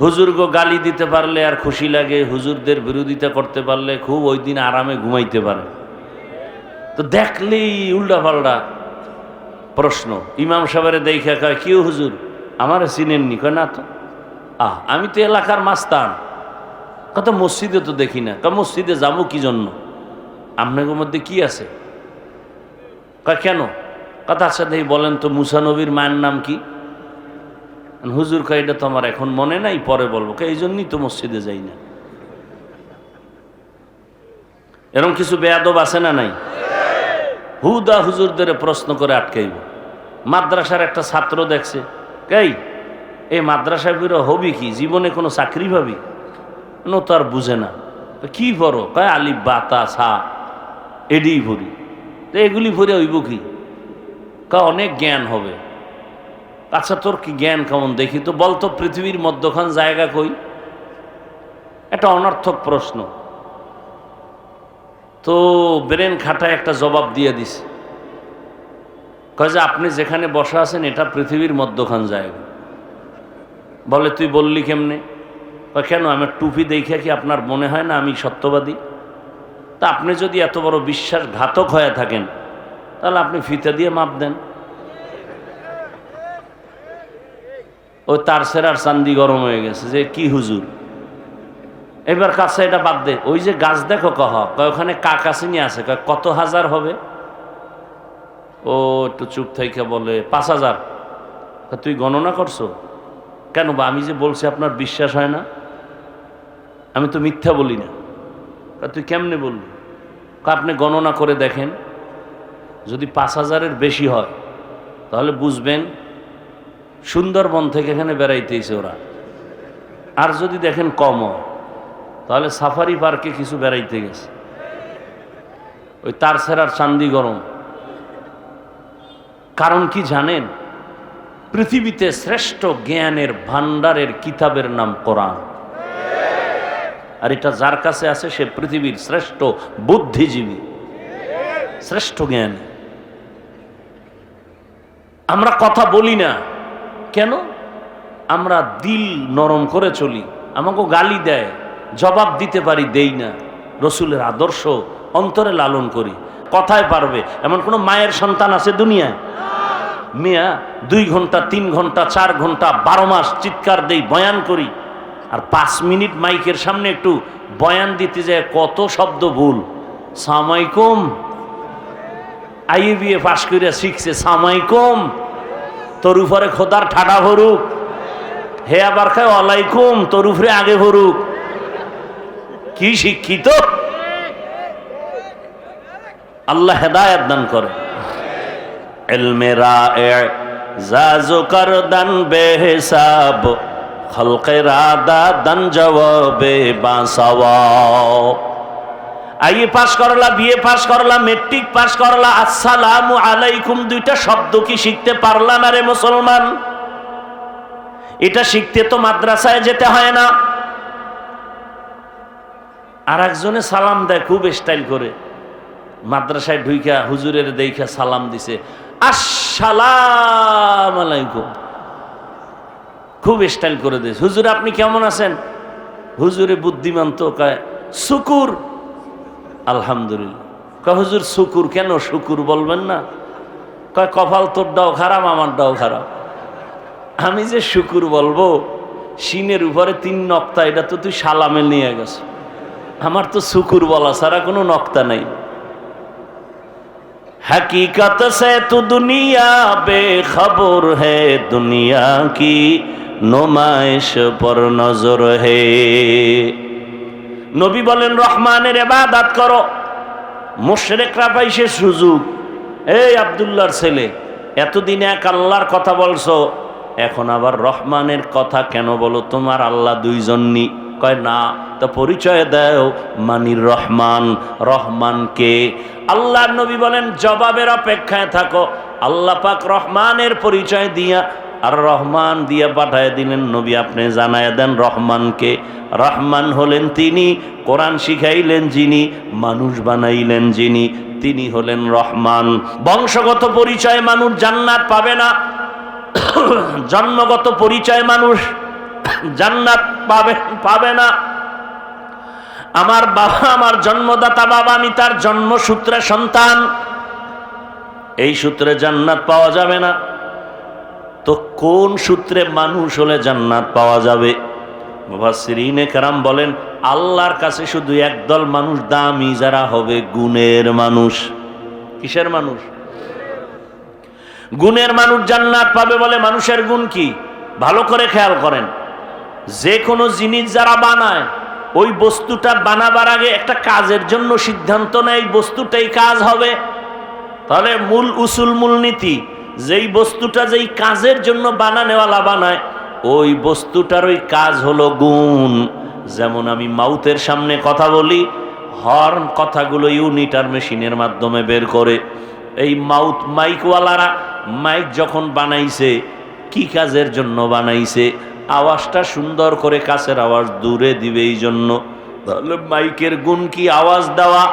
হুজুর গো গালি দিতে পারলে আর খুশি লাগে, হুজুরদের বিরোধিতা করতে পারলে খুব ওই দিন আরামে ঘুমাইতে পারে। তো দেখলেই উল্টা পাল্টা প্রশ্ন। ইমাম সাহেবের দেখে কয় কি হুজুর আমারে চিনেননি? কয় না তো। আমি তো এলাকার মাস্তান। কত মসজিদে তো দেখি না। মসজিদে যাবো কি জন্য? আপনাদের মধ্যে কি আছে? কয় কেন? কথা আচ্ছা দেখি বলেন তো মুসা নবীর মায়ের নাম কি? হুজুর কয় এটা তো আমার এখন মনে নাই, পরে বলবো। এই জন্যই তো মসজিদে যাই না। এরকম কিছু বেয়াদব আছে না নাই? হুদা হুজুরদের প্রশ্ন করে আটকাইব। মাদ্রাসার একটা ছাত্র দেখছে, এই মাদ্রাসায় ফিরে হবি কি, জীবনে কোনো চাকরি পাবি? নো তো আর বুঝে না। কি পড়ো? কয় আলিফ বা তা সা এডি ভরি। তো এগুলি ভরে হইব কি? অনেক জ্ঞান হবে। আচ্ছা তোর কি জ্ঞান কেমন দেখি তো, বলতো পৃথিবীর মধ্যখান জায়গা কই? একটা অনর্থক প্রশ্ন। তো ব্রেন খাটায় একটা জবাব দিয়ে দিছে। কয় যে আপনি যেখানে বসা আছেন এটা পৃথিবীর মধ্যখান জায়গা। বলে তুই বললি কেমনে? কেন আমার টুপি দেখে কি আপনার মনে হয় না আমি সত্যবাদী? তা আপনি যদি এত বড় বিশ্বাসঘাতক হয়ে থাকেন তাহলে আপনি ফিতা দিয়ে মাপ দেন। ওই তার সেরার চান্দি গরম হয়ে গেছে যে কি হুজুর, এবার কাছে এটা বাদ দে, ওই যে গাছ দেখো ওখানে কাক আসেনি আছে, কত হাজার হবে? ও একটু চুপ থেকে বলে 5,000। তুই গণনা করছো কেন? বা আমি যে বলছি আপনার বিশ্বাস হয় না? আমি তো মিথ্যা বলি না। তুই কেমনে বললি? আপনি গণনা করে দেখেন, যদি 5,000-এর বেশি হয় তাহলে বুঝবেন সুন্দরবন থেকে এখানে বেড়াইতেছে ওরা। আর যদি দেখেন কম হয় তাহলে সাফারি পার্কে কিছু বেড়াইতে গেছে। ওই তার সেরার চান্দি গরম। কারণ কি জানেন? পৃথিবীতে শ্রেষ্ঠ জ্ঞানের ভান্ডারের কিতাবের নাম কোরআন। আর এটা যার কাছে আছে সে পৃথিবীর শ্রেষ্ঠ বুদ্ধিজীবী, শ্রেষ্ঠ জ্ঞান। আমরা কথা বলি না কেন? আমরা দিল নরম করে চলি। আমাকে গালি দেয়, জবাব দিতে পারি, দেই না। রসুলের আদর্শ অন্তরে লালন করি। কথায় পারবে এমন কোন মায়ের সন্তান আছে দুনিয়ায়? মিয়া 2 ঘন্টা 3 ঘন্টা 4 ঘন্টা 12 মাস চিৎকার দেই, বয়ান করি, আর 5 মিনিট মাইকের সামনে একটু বয়ান দিতে যায় কত শব্দ ভুল। সামাইকুম, আইবিএ পাশ করে শিখছে সামাইকুম, তোর উপরে খোদার ঠাডা ভরুক। হে আবার খায় ওয়ালাইকুম, তোর উপরে আগে ভরুক। কি শিক্ষিত! আল্লাহ হেদায়েত দান করে। ইলমে রায়ে জাজো কর দান বেহিসাব, খলকে রাদা দান জবাবে বাসাওয়াব। আইএ পাস করলা, বিএ পাস করলা, মেট্রিক পাস করলা, আসসালামু আলাইকুম 2টা শব্দ কি শিখতে পারলা না রে মুসলমান? এটা শিখতে তো মাদ্রাসায় যেতে হয় না। আর একজনে সালাম দেয় খুব স্টাইল করে, মাদ্রাসায় ঢুইকা হুজুরের দেখা সালাম দিছে, আসসালামু আলাইকুম, খুব স্টাইল করে দিয়েছে। হুজুর আপনি কেমন আছেন? হুজুরে বুদ্ধিমান তো, কয় শুকুর। আলহামদুলিল্লাহ। কয় হুজুর শুকুর কেন? শুকুর বলবেন না? কয় কপাল তোরটাও খারাপ, আমারটাও খারাপ। আমি যে শুকুর বলবো, সিনের উপরে 3 নক্তা, এটা তো তুই সালামে নিয়ে গেছ। আমার তো শুকুর বলা ছাড়া কোনো নক্তা নাই। हकीकत से तो दुनिया बेखबर है, दुनिया की नुमाइश पर नजर है। নবী বলেন রহমানের ইবাদত করো। মুশরিকরা পাইছে সুযোগ, এই আব্দুল্লাহর ছেলে এতদিন এক আল্লাহর কথা বলছো, এখন আবার রহমানের কথা কেন বলো? তোমার আল্লাহ 2 জননি? কয় না। তো পরিচয় দাও, মানির রহমান। রহমান কে? আল্লাহর নবী বলেন জবাবের অপেক্ষায় থাকো। আল্লাহ পাক রহমানের পরিচয় দিয়া আর রহমান দিয়া পাঠায় দিলেন, নবী আপনি জানায় দেন রহমান কে। রহমান হলেন তিনি, কোরআন শিখাইলেন যিনি, মানুষ বানাইলেন যিনি, তিনি হলেন রহমান। বংশগত পরিচয় মানুষ জান্নাত পাবে না, জন্মগত পরিচয় মানুষ জান্নাত পাবে না। আমার বাবা, আমার জন্মদাতা বাবা, আমি তার জন্মসূত্রে সন্তান, এই সূত্রে জান্নাত পাওয়া যাবে না। তো কোন সূত্রে মানুষ হলে জান্নাত পাওয়া যাবে? মুফাসসিরিনে কেরাম বলেন আল্লাহর কাছে শুধু একদল মানুষ দামি, যারা হবে গুণের মানুষ। কিসের মানুষ? গুণের মানুষ জান্নাত পাবে। বলে মানুষের গুণ কি? ভালো করে খেয়াল করেন, যে কোনো জিনিস যারা বানায়, ওই বস্তুটা বানাবার আগে একটা কাজের জন্য সিদ্ধান্ত নেয় বস্তুটাই কাজ হবে। তাহলে মূল উসুল, মূল নীতি, যেই বস্তুটা যেই কাজের জন্য বানানেওয়ালা বানায়, ওই বস্তুটার ওই কাজ হলো গুণ। যেমন আমি মাউথের সামনে কথা বলি, হর্ন কথাগুলো ইউনিটার মেশিনের মাধ্যমে বের করে। এই মাউথ মাইকওয়ালারা মাইক যখন বানাইছে, কি কাজের জন্য বানাইছে? আওয়াজটা সুন্দর করে, কাছের আওয়াজ দূরে দিবে এই জন্য। তাহলে মাইকের গুণ কি? আওয়াজ দেওয়া।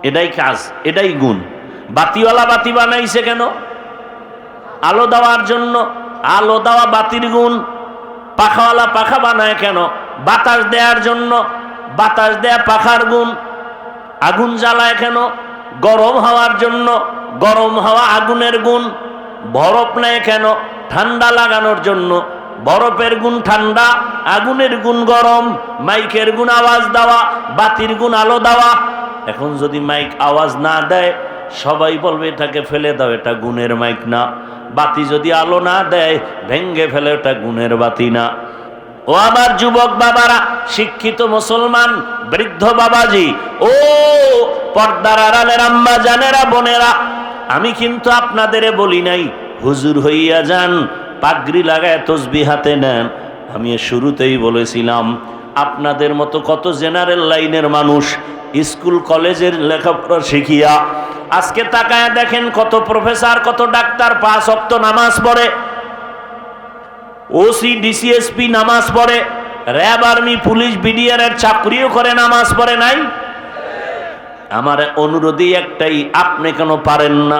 এটাই কাজ, এটাই গুণ। বাতিওয়ালা বাতি বানাইছে কেন? আলো দেওয়ার জন্য। আলো দেওয়া বাতির গুণ। পাখাওয়ালা পাখা বানায় কেন? বাতাস দেওয়ার জন্য। বাতাস দেয়া পাখার গুণ। আগুন জ্বালায় কেন? গরম হওয়ার জন্য। গরম হাওয়া আগুনের গুণ। বরফ নেয় কেন? ঠান্ডা লাগানোর জন্য। বরফের গুণ ঠান্ডা, আগুনের গুণ গরম। মাইকের গুণ আওয়াজ দেওয়া, বাতির গুণ আলো দেওয়া। এখন যদি মাইক আওয়াজ না দেয়, সবাই বলবে এটাকে ফেলে দাও, এটা গুণের মাইক না। বাতি যদি আলো না দেয়, ভেঙ্গে ফেলে, এটা গুণের বাতি না। ও আমার যুবক বাবারা, শিক্ষিত মুসলমান বৃদ্ধ বাবাজি, ও পর্দার আড়ালের আম্মা জানেরা, বোনেরা, আমি কিন্তু আপনাদের বলি নাই হুজুর হইয়া যান, পাগড়ি লাগায় তসবিহ হাতে নেন। আমি শুরুতেই বলেছিলাম আপনাদের মতো কত জেনারেল লাইনের মানুষ স্কুল কলেজের লেখাপড়া শিখিয়া আজকে তাকায় দেখেন কত প্রফেসর, কত ডাক্তার 5 ওয়াক্ত নামাজ পড়ে, ওসি ডিসিএসপি নামাজ পড়ে, র্যাব আর্মি পুলিশ বিডিআর এর চাকরিও করে, নামাজ পড়ে নাই? আমার অনুরোধই একটাই, আপনি কেন পারেন না?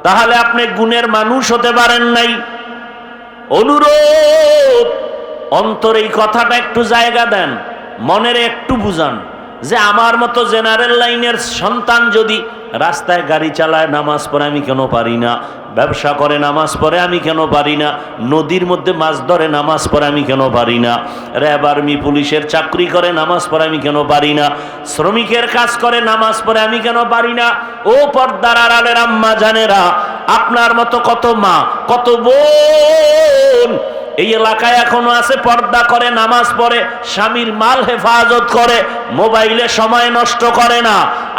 তাহলে আপনি গুণের মানুষ হতে পারেন নাই। অনুরোধ, অন্তরে এই কথাটা একটু জায়গা দেন, মনের একটু বুঝান যে আমার মতো জেনারেল লাইনের সন্তান যদি রাস্তায় গাড়ি চালায় নামাজ পড়ে আমি কেন পারি না? ব্যবসা করে নামাজ পড়ে আমি কেন পারি না? নদীর মধ্যে মাছ ধরে নামাজ পড়ে আমি কেন পারি না? র্যাব আর্মি পুলিশের চাকরি করে নামাজ পড়ে আমি কেন পারি না? শ্রমিকের কাজ করে নামাজ পড়ে আমি কেন পারি না? ও পর্দার আড়ালের আম্মা জানেরা, আপনার মতো কত মা, কত বোন এই এলাকায় এখনো আছে, পর্দা করে নামাজ পড়ে, স্বামীর মাল হেফাজত করে, মোবাইলে সময় নষ্ট করে না।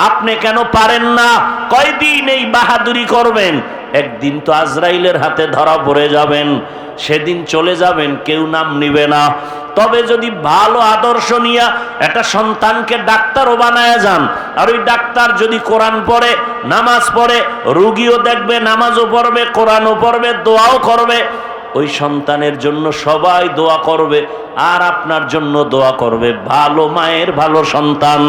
আপনি কেন পারেন না? কয়দিন এই বাহাদুরি করবেন? একদিন তো আজরাইলের হাতে ধরা পড়ে যাবেন, সেদিন চলে যাবেন, কেউ নাম নিবে না। তবে যদি ভালো আদর্শ নিয়ে একটা সন্তানকে ডাক্তারও বানায় যান, আর ওই ডাক্তার যদি কোরআন পড়ে, নামাজ পড়ে, রুগীও দেখবে, নামাজও পড়বে, কোরআনও পড়বে, দোয়াও করবে, ওই সন্তানের জন্য সবাই দোয়া করবে, আর আপনার জন্য দোয়া করবে। ভালো মায়ের ভালো সন্তান।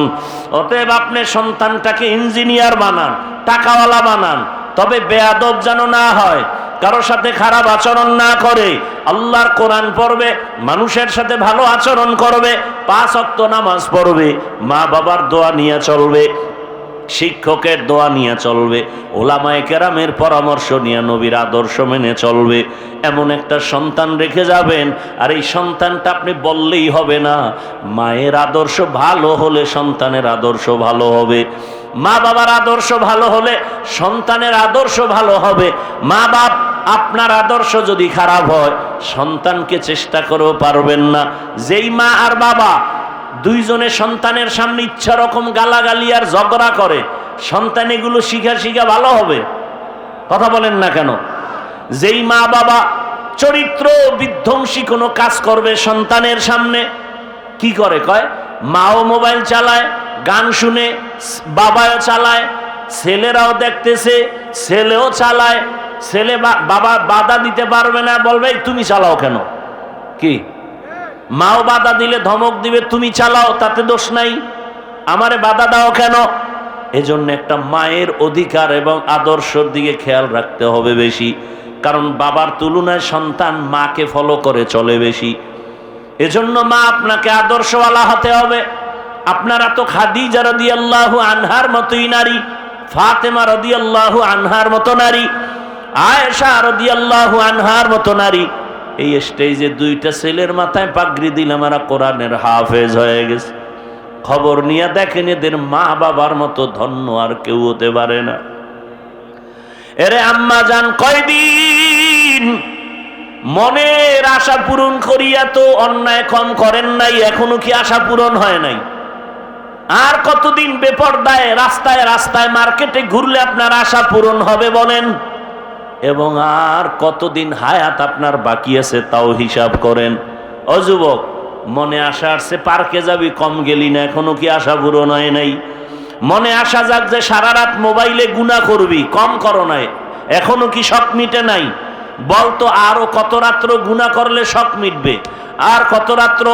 অতএব আপনি সন্তানটাকে ইঞ্জিনিয়ার বানান, টাকাওয়ালা বানান, তবে বেয়াদব যেন না হয়, কারোর সাথে খারাপ আচরণ না করে, আল্লাহর কোরআন পড়বে, মানুষের সাথে ভালো আচরণ করবে, 5 ওয়াক্ত নামাজ পড়বে, মা বাবার দোয়া নিয়ে চলবে, শিক্ষকের দোয়া নিয়ে চলবে, ওলামায়ে কেরামের পরামর্শ নিয়ে নবীর আদর্শ মেনে চলবে। এমন একটা সন্তান রেখে যাবেন, আর এই সন্তানটা আপনি বললেই হবে না। মায়ের আদর্শ ভালো হলে সন্তানের আদর্শ ভালো হবে, মা বাবার আদর্শ ভালো হলে সন্তানের আদর্শ ভালো হবে। মা বাপ আপনার আদর্শ যদি খারাপ হয়, সন্তানকে চেষ্টা করেও পারবেন না। যেই মা আর বাবা দুইজনে সন্তানের সামনে ইচ্ছা রকম গালাগালি আর ঝগড়া করে, সন্তান এগুলো শিখা শিখা ভালো হবে? কথা বলেন না কেন? যেই মা বাবা চরিত্র বিধ্বংসী কোনো কাজ করবে সন্তানের সামনে, কি করে? কয় মাও মোবাইল চালায়, গান শুনে, বাবাও চালায়, ছেলেরাও দেখতেছে, ছেলেও চালায়, ছেলে বাবা বাধা দিতে পারবে না, বলবে তুমি চালাও কেন? কি মাও বাধা দিলে ধমক দিবে, তুমি চালাও, তাতে দোষ নাই, আমারে বাধা দাও কেন? এজন্য একটা মায়ের অধিকার এবং আদর্শের দিকে খেয়াল রাখতে হবে বেশি, কারণ বাবার তুলনায় সন্তান মাকে ফলো করে চলে বেশি। এজন্য মা আপনাকে আদর্শওয়ালা হতে হবে। আপনারা তো খাদিজা রাদিয়াল্লাহু আনহার মতোই নারী, ফাতেমা রাদিয়াল্লাহু আনহার মতো নারী, আয়েশা রাদিয়াল্লাহু আনহার মতো নারী। এই স্টেজে 2টা ছেলের মাথায় পাগড়ি দিলাম, আর কোরআনের হাফেজ হয়ে গেছে। খবর নিয়ে দেখেন, এদের মা বাবার মতো ধন্য আর কেউ হতে পারে না। এরে আম্মা জান, কয়দিন মনের আশা পূরণ করিয়া তো অন্যায় কম করেন নাই, এখনো কি আশা পূরণ হয় নাই? আর কতদিন বেপরদায় রাস্তায় রাস্তায় মার্কেটে ঘুরলে আপনার আশা পূরণ হবে বলেন? এবং আর কতদিন হায়াত আপনার বাকি আছে তাও হিসাব করেন। ও যুবক, মনে আশা আসছে পার্কে যাবি, কম গেলি না, এখনো কি আশা পূরণ হয় নাই? মনে আশা যাক যে সারা রাত মোবাইলে গুনাহ করবি, কম করো নাই, এখনো কি শখ মিটে নাই? বলতো আরো কত রাত্র গুনাহ করলে শখ মিটবে, আর কত রাত্র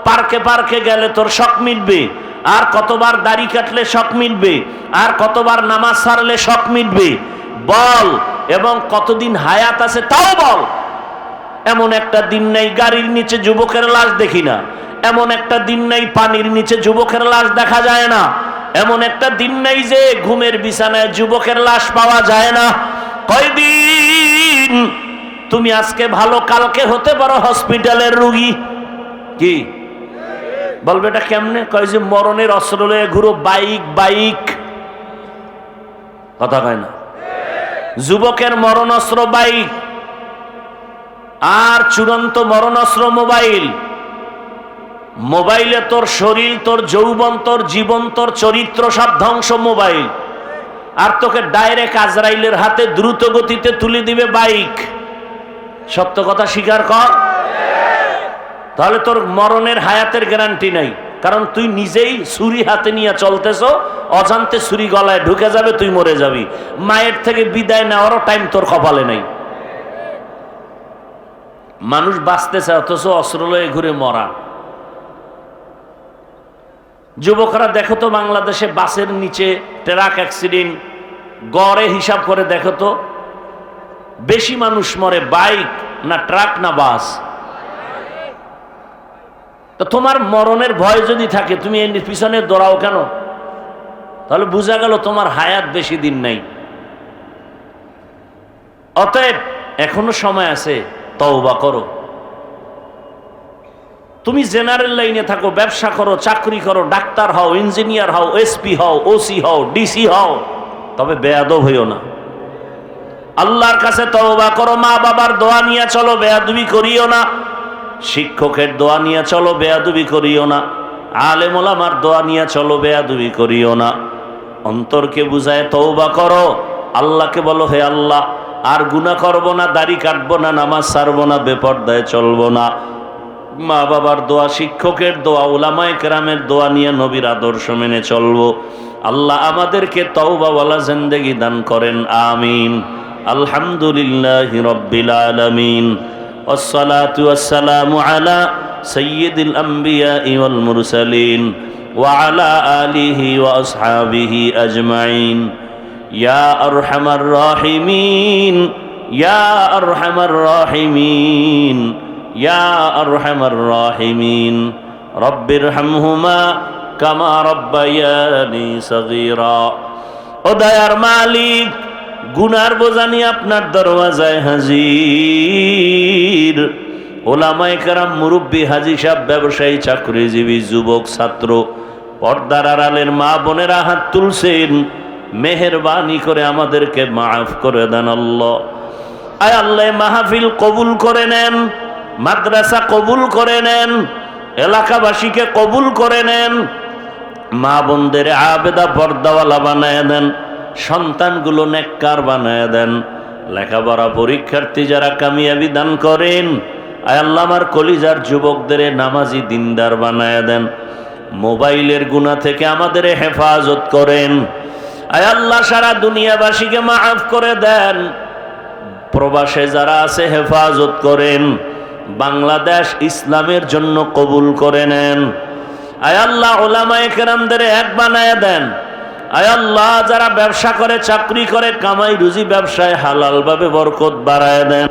পার্কে পার্কে গেলে তোর শখ মিটবে, আর কতবার দাড়ি কাটলে শখ মিটবে, আর কতবার নামাজ ছাড়লে শখ মিটবে, বল। এবং কতদিন হায়াত আছে তাও বল। এমন একটা দিন নেই গাড়ির নিচে যুবকের লাশ দেখি না, এমন একটা দিন নেই পানির নিচে যুবকের লাশ দেখা যায় না, এমন একটা দিন নাই যে ঘুমের বিছানায় যুবকের লাশ পাওয়া যায় না। কয়দিন তুমি আজকে ভালো, কালকে হতে পারো হসপিটালের রোগী। কি বলবে এটা কেমনে? কয় যে মরণের অস্ত্র লয়ে ঘুরো, বাইক বাইক, কথা কয় না। যুবকের মরণ অস্ত্র বাইক, আর চূড়ান্ত মরণ অস্ত্র মোবাইল। মোবাইলে তোর শরীর, তোর যৌবন, তোর জীবন, তোর চরিত্র সব ধ্বংস মোবাইল। আর তোকে ডাইরেক্ট আজরাইলের হাতে দ্রুত গতিতে তুলে দিবে বাইক। সত্য কথা স্বীকার কর। তাহলে তোর মরণের হায়াতের গ্যারান্টি নাই, কারণ তুই নিজেই ছুরি হাতে নিয়ে চলতেছ, অজান্তে ছুরি গলায় ঢুকে যাবে, তুই মরে যাবি। মায়ের থেকে বিদায় নেওয়ারও টাইম তোর কপালে নাই। মানুষ বাঁচতেছে অথচ অস্ত্র লয়ে ঘুরে মরা। যুবকরা দেখো তো বাংলাদেশে বাসের নিচে ট্রাক অ্যাক্সিডেন্ট গড়ে হিসাব করে দেখো তো, বেশি মানুষ মরে বাইক না ট্রাক না বাস? তো তোমার মরণের ভয় যদি থাকে তুমি এর পিছনে দৌড়াও কেন? তাহলে বোঝা গেল তোমার হায়াত বেশি দিন নাই। অতএব এখনো সময় আছে, তওবা করো। তুমি জেনারেল লাইনে থাকো, ব্যবসা করো, চাকরি করো, ডাক্তার হও, ইঞ্জিনিয়ার হও, এসপি হও, ওসি হও, ডিসি হও, তবে বেয়াদব হইও না। আল্লাহর কাছে তওবা করো। মা বাবার দোয়া নিয়ে চলো, বেয়াদবি করিও না। শিক্ষকের দোয়া নিয়ে চলো, বেয়াদবি করিও না। আলেম ওলামার দোয়া নিয়ে চলো, বেয়াদবি করিও না। অন্তরকে বুঝায় তওবা করো। আল্লাহকে বলো, হে আল্লাহ, আর গুনাহ করব না, দাড়ি কাটবো না, নামাজ ছাড়বো না, বেপরদায় চলবো না। মা বাবার দোয়া, শিক্ষকের দোয়া, উলামায়ে কেরামের দোয়া নিয়ে নবীর আদর্শ মেনে চলবো। আল্লাহ আমাদেরকে তওবাওয়ালা জিন্দেগি দান করেন, আমিন। আলহামদুলিল্লাহি রাব্বিল আলামিন, ওয়াসসালাতু ওয়াসসালামু আলা সাইয়্যিদিল আমবিয়াই ওয়াল মুরসালিন ওয়া আলা আলিহি ওয়া আসহাবিহি আজমাইন। ইয়া আরহামার রাহিমিন, ইয়া আরহামার রাহিমিন, ইয়া আরহামার রাহিমিন। রব্বিরহামহুমা কামা রব্বায়ানি সগীরা। ও দয়ার মালিক, গুনার বোঝা নিয়ে আপনার দরওয়াজায় হাজির। ওলামায়ে কেরাম, মুরব্বী, হাজী সাহেব, ব্যবসায়ী, চাকরিজীবী, যুবক, ছাত্র, পর্দার আড়ালের মা বোনেরা হাত তুলছেন। মেহেরবানি করে আমাদেরকে মাফ করে দেন আল্লাহ। আয় আল্লাহ, মাহফিল কবুল করে নেন, মাদ্রাসা কবুল করে নেন, এলাকাবাসীকে কবুল করে নেন। মা বোনদের আবেদা পর্দাওয়ালা বানায় দেন, সন্তানগুলো নেককার বানায় দেন। লেখাপড়া পরীক্ষার্থী যারা কামিয়াবি দান করেন। আয় আল্লাহ, আমার কলিজার যুবকদের নামাজি দিনদার বানায় দেন। মোবাইলের গুনাহ থেকে আমাদের হেফাজত করেন। আয় আল্লাহ, সারা দুনিয়াবাসীকে মাফ করে দেন। প্রবাসে যারা আছে হেফাজত করেন। বাংলাদেশ ইসলামের জন্য কবুল করে নেন। আয় আল্লাহ, উলামায়ে কেরামদের এক বানায় দেন। আয় আল্লাহ, যারা ব্যবসা করে, চাকরি করে, কামাই রুজি ব্যবসায় হালাল ভাবে বরকত বাড়ায় দেন।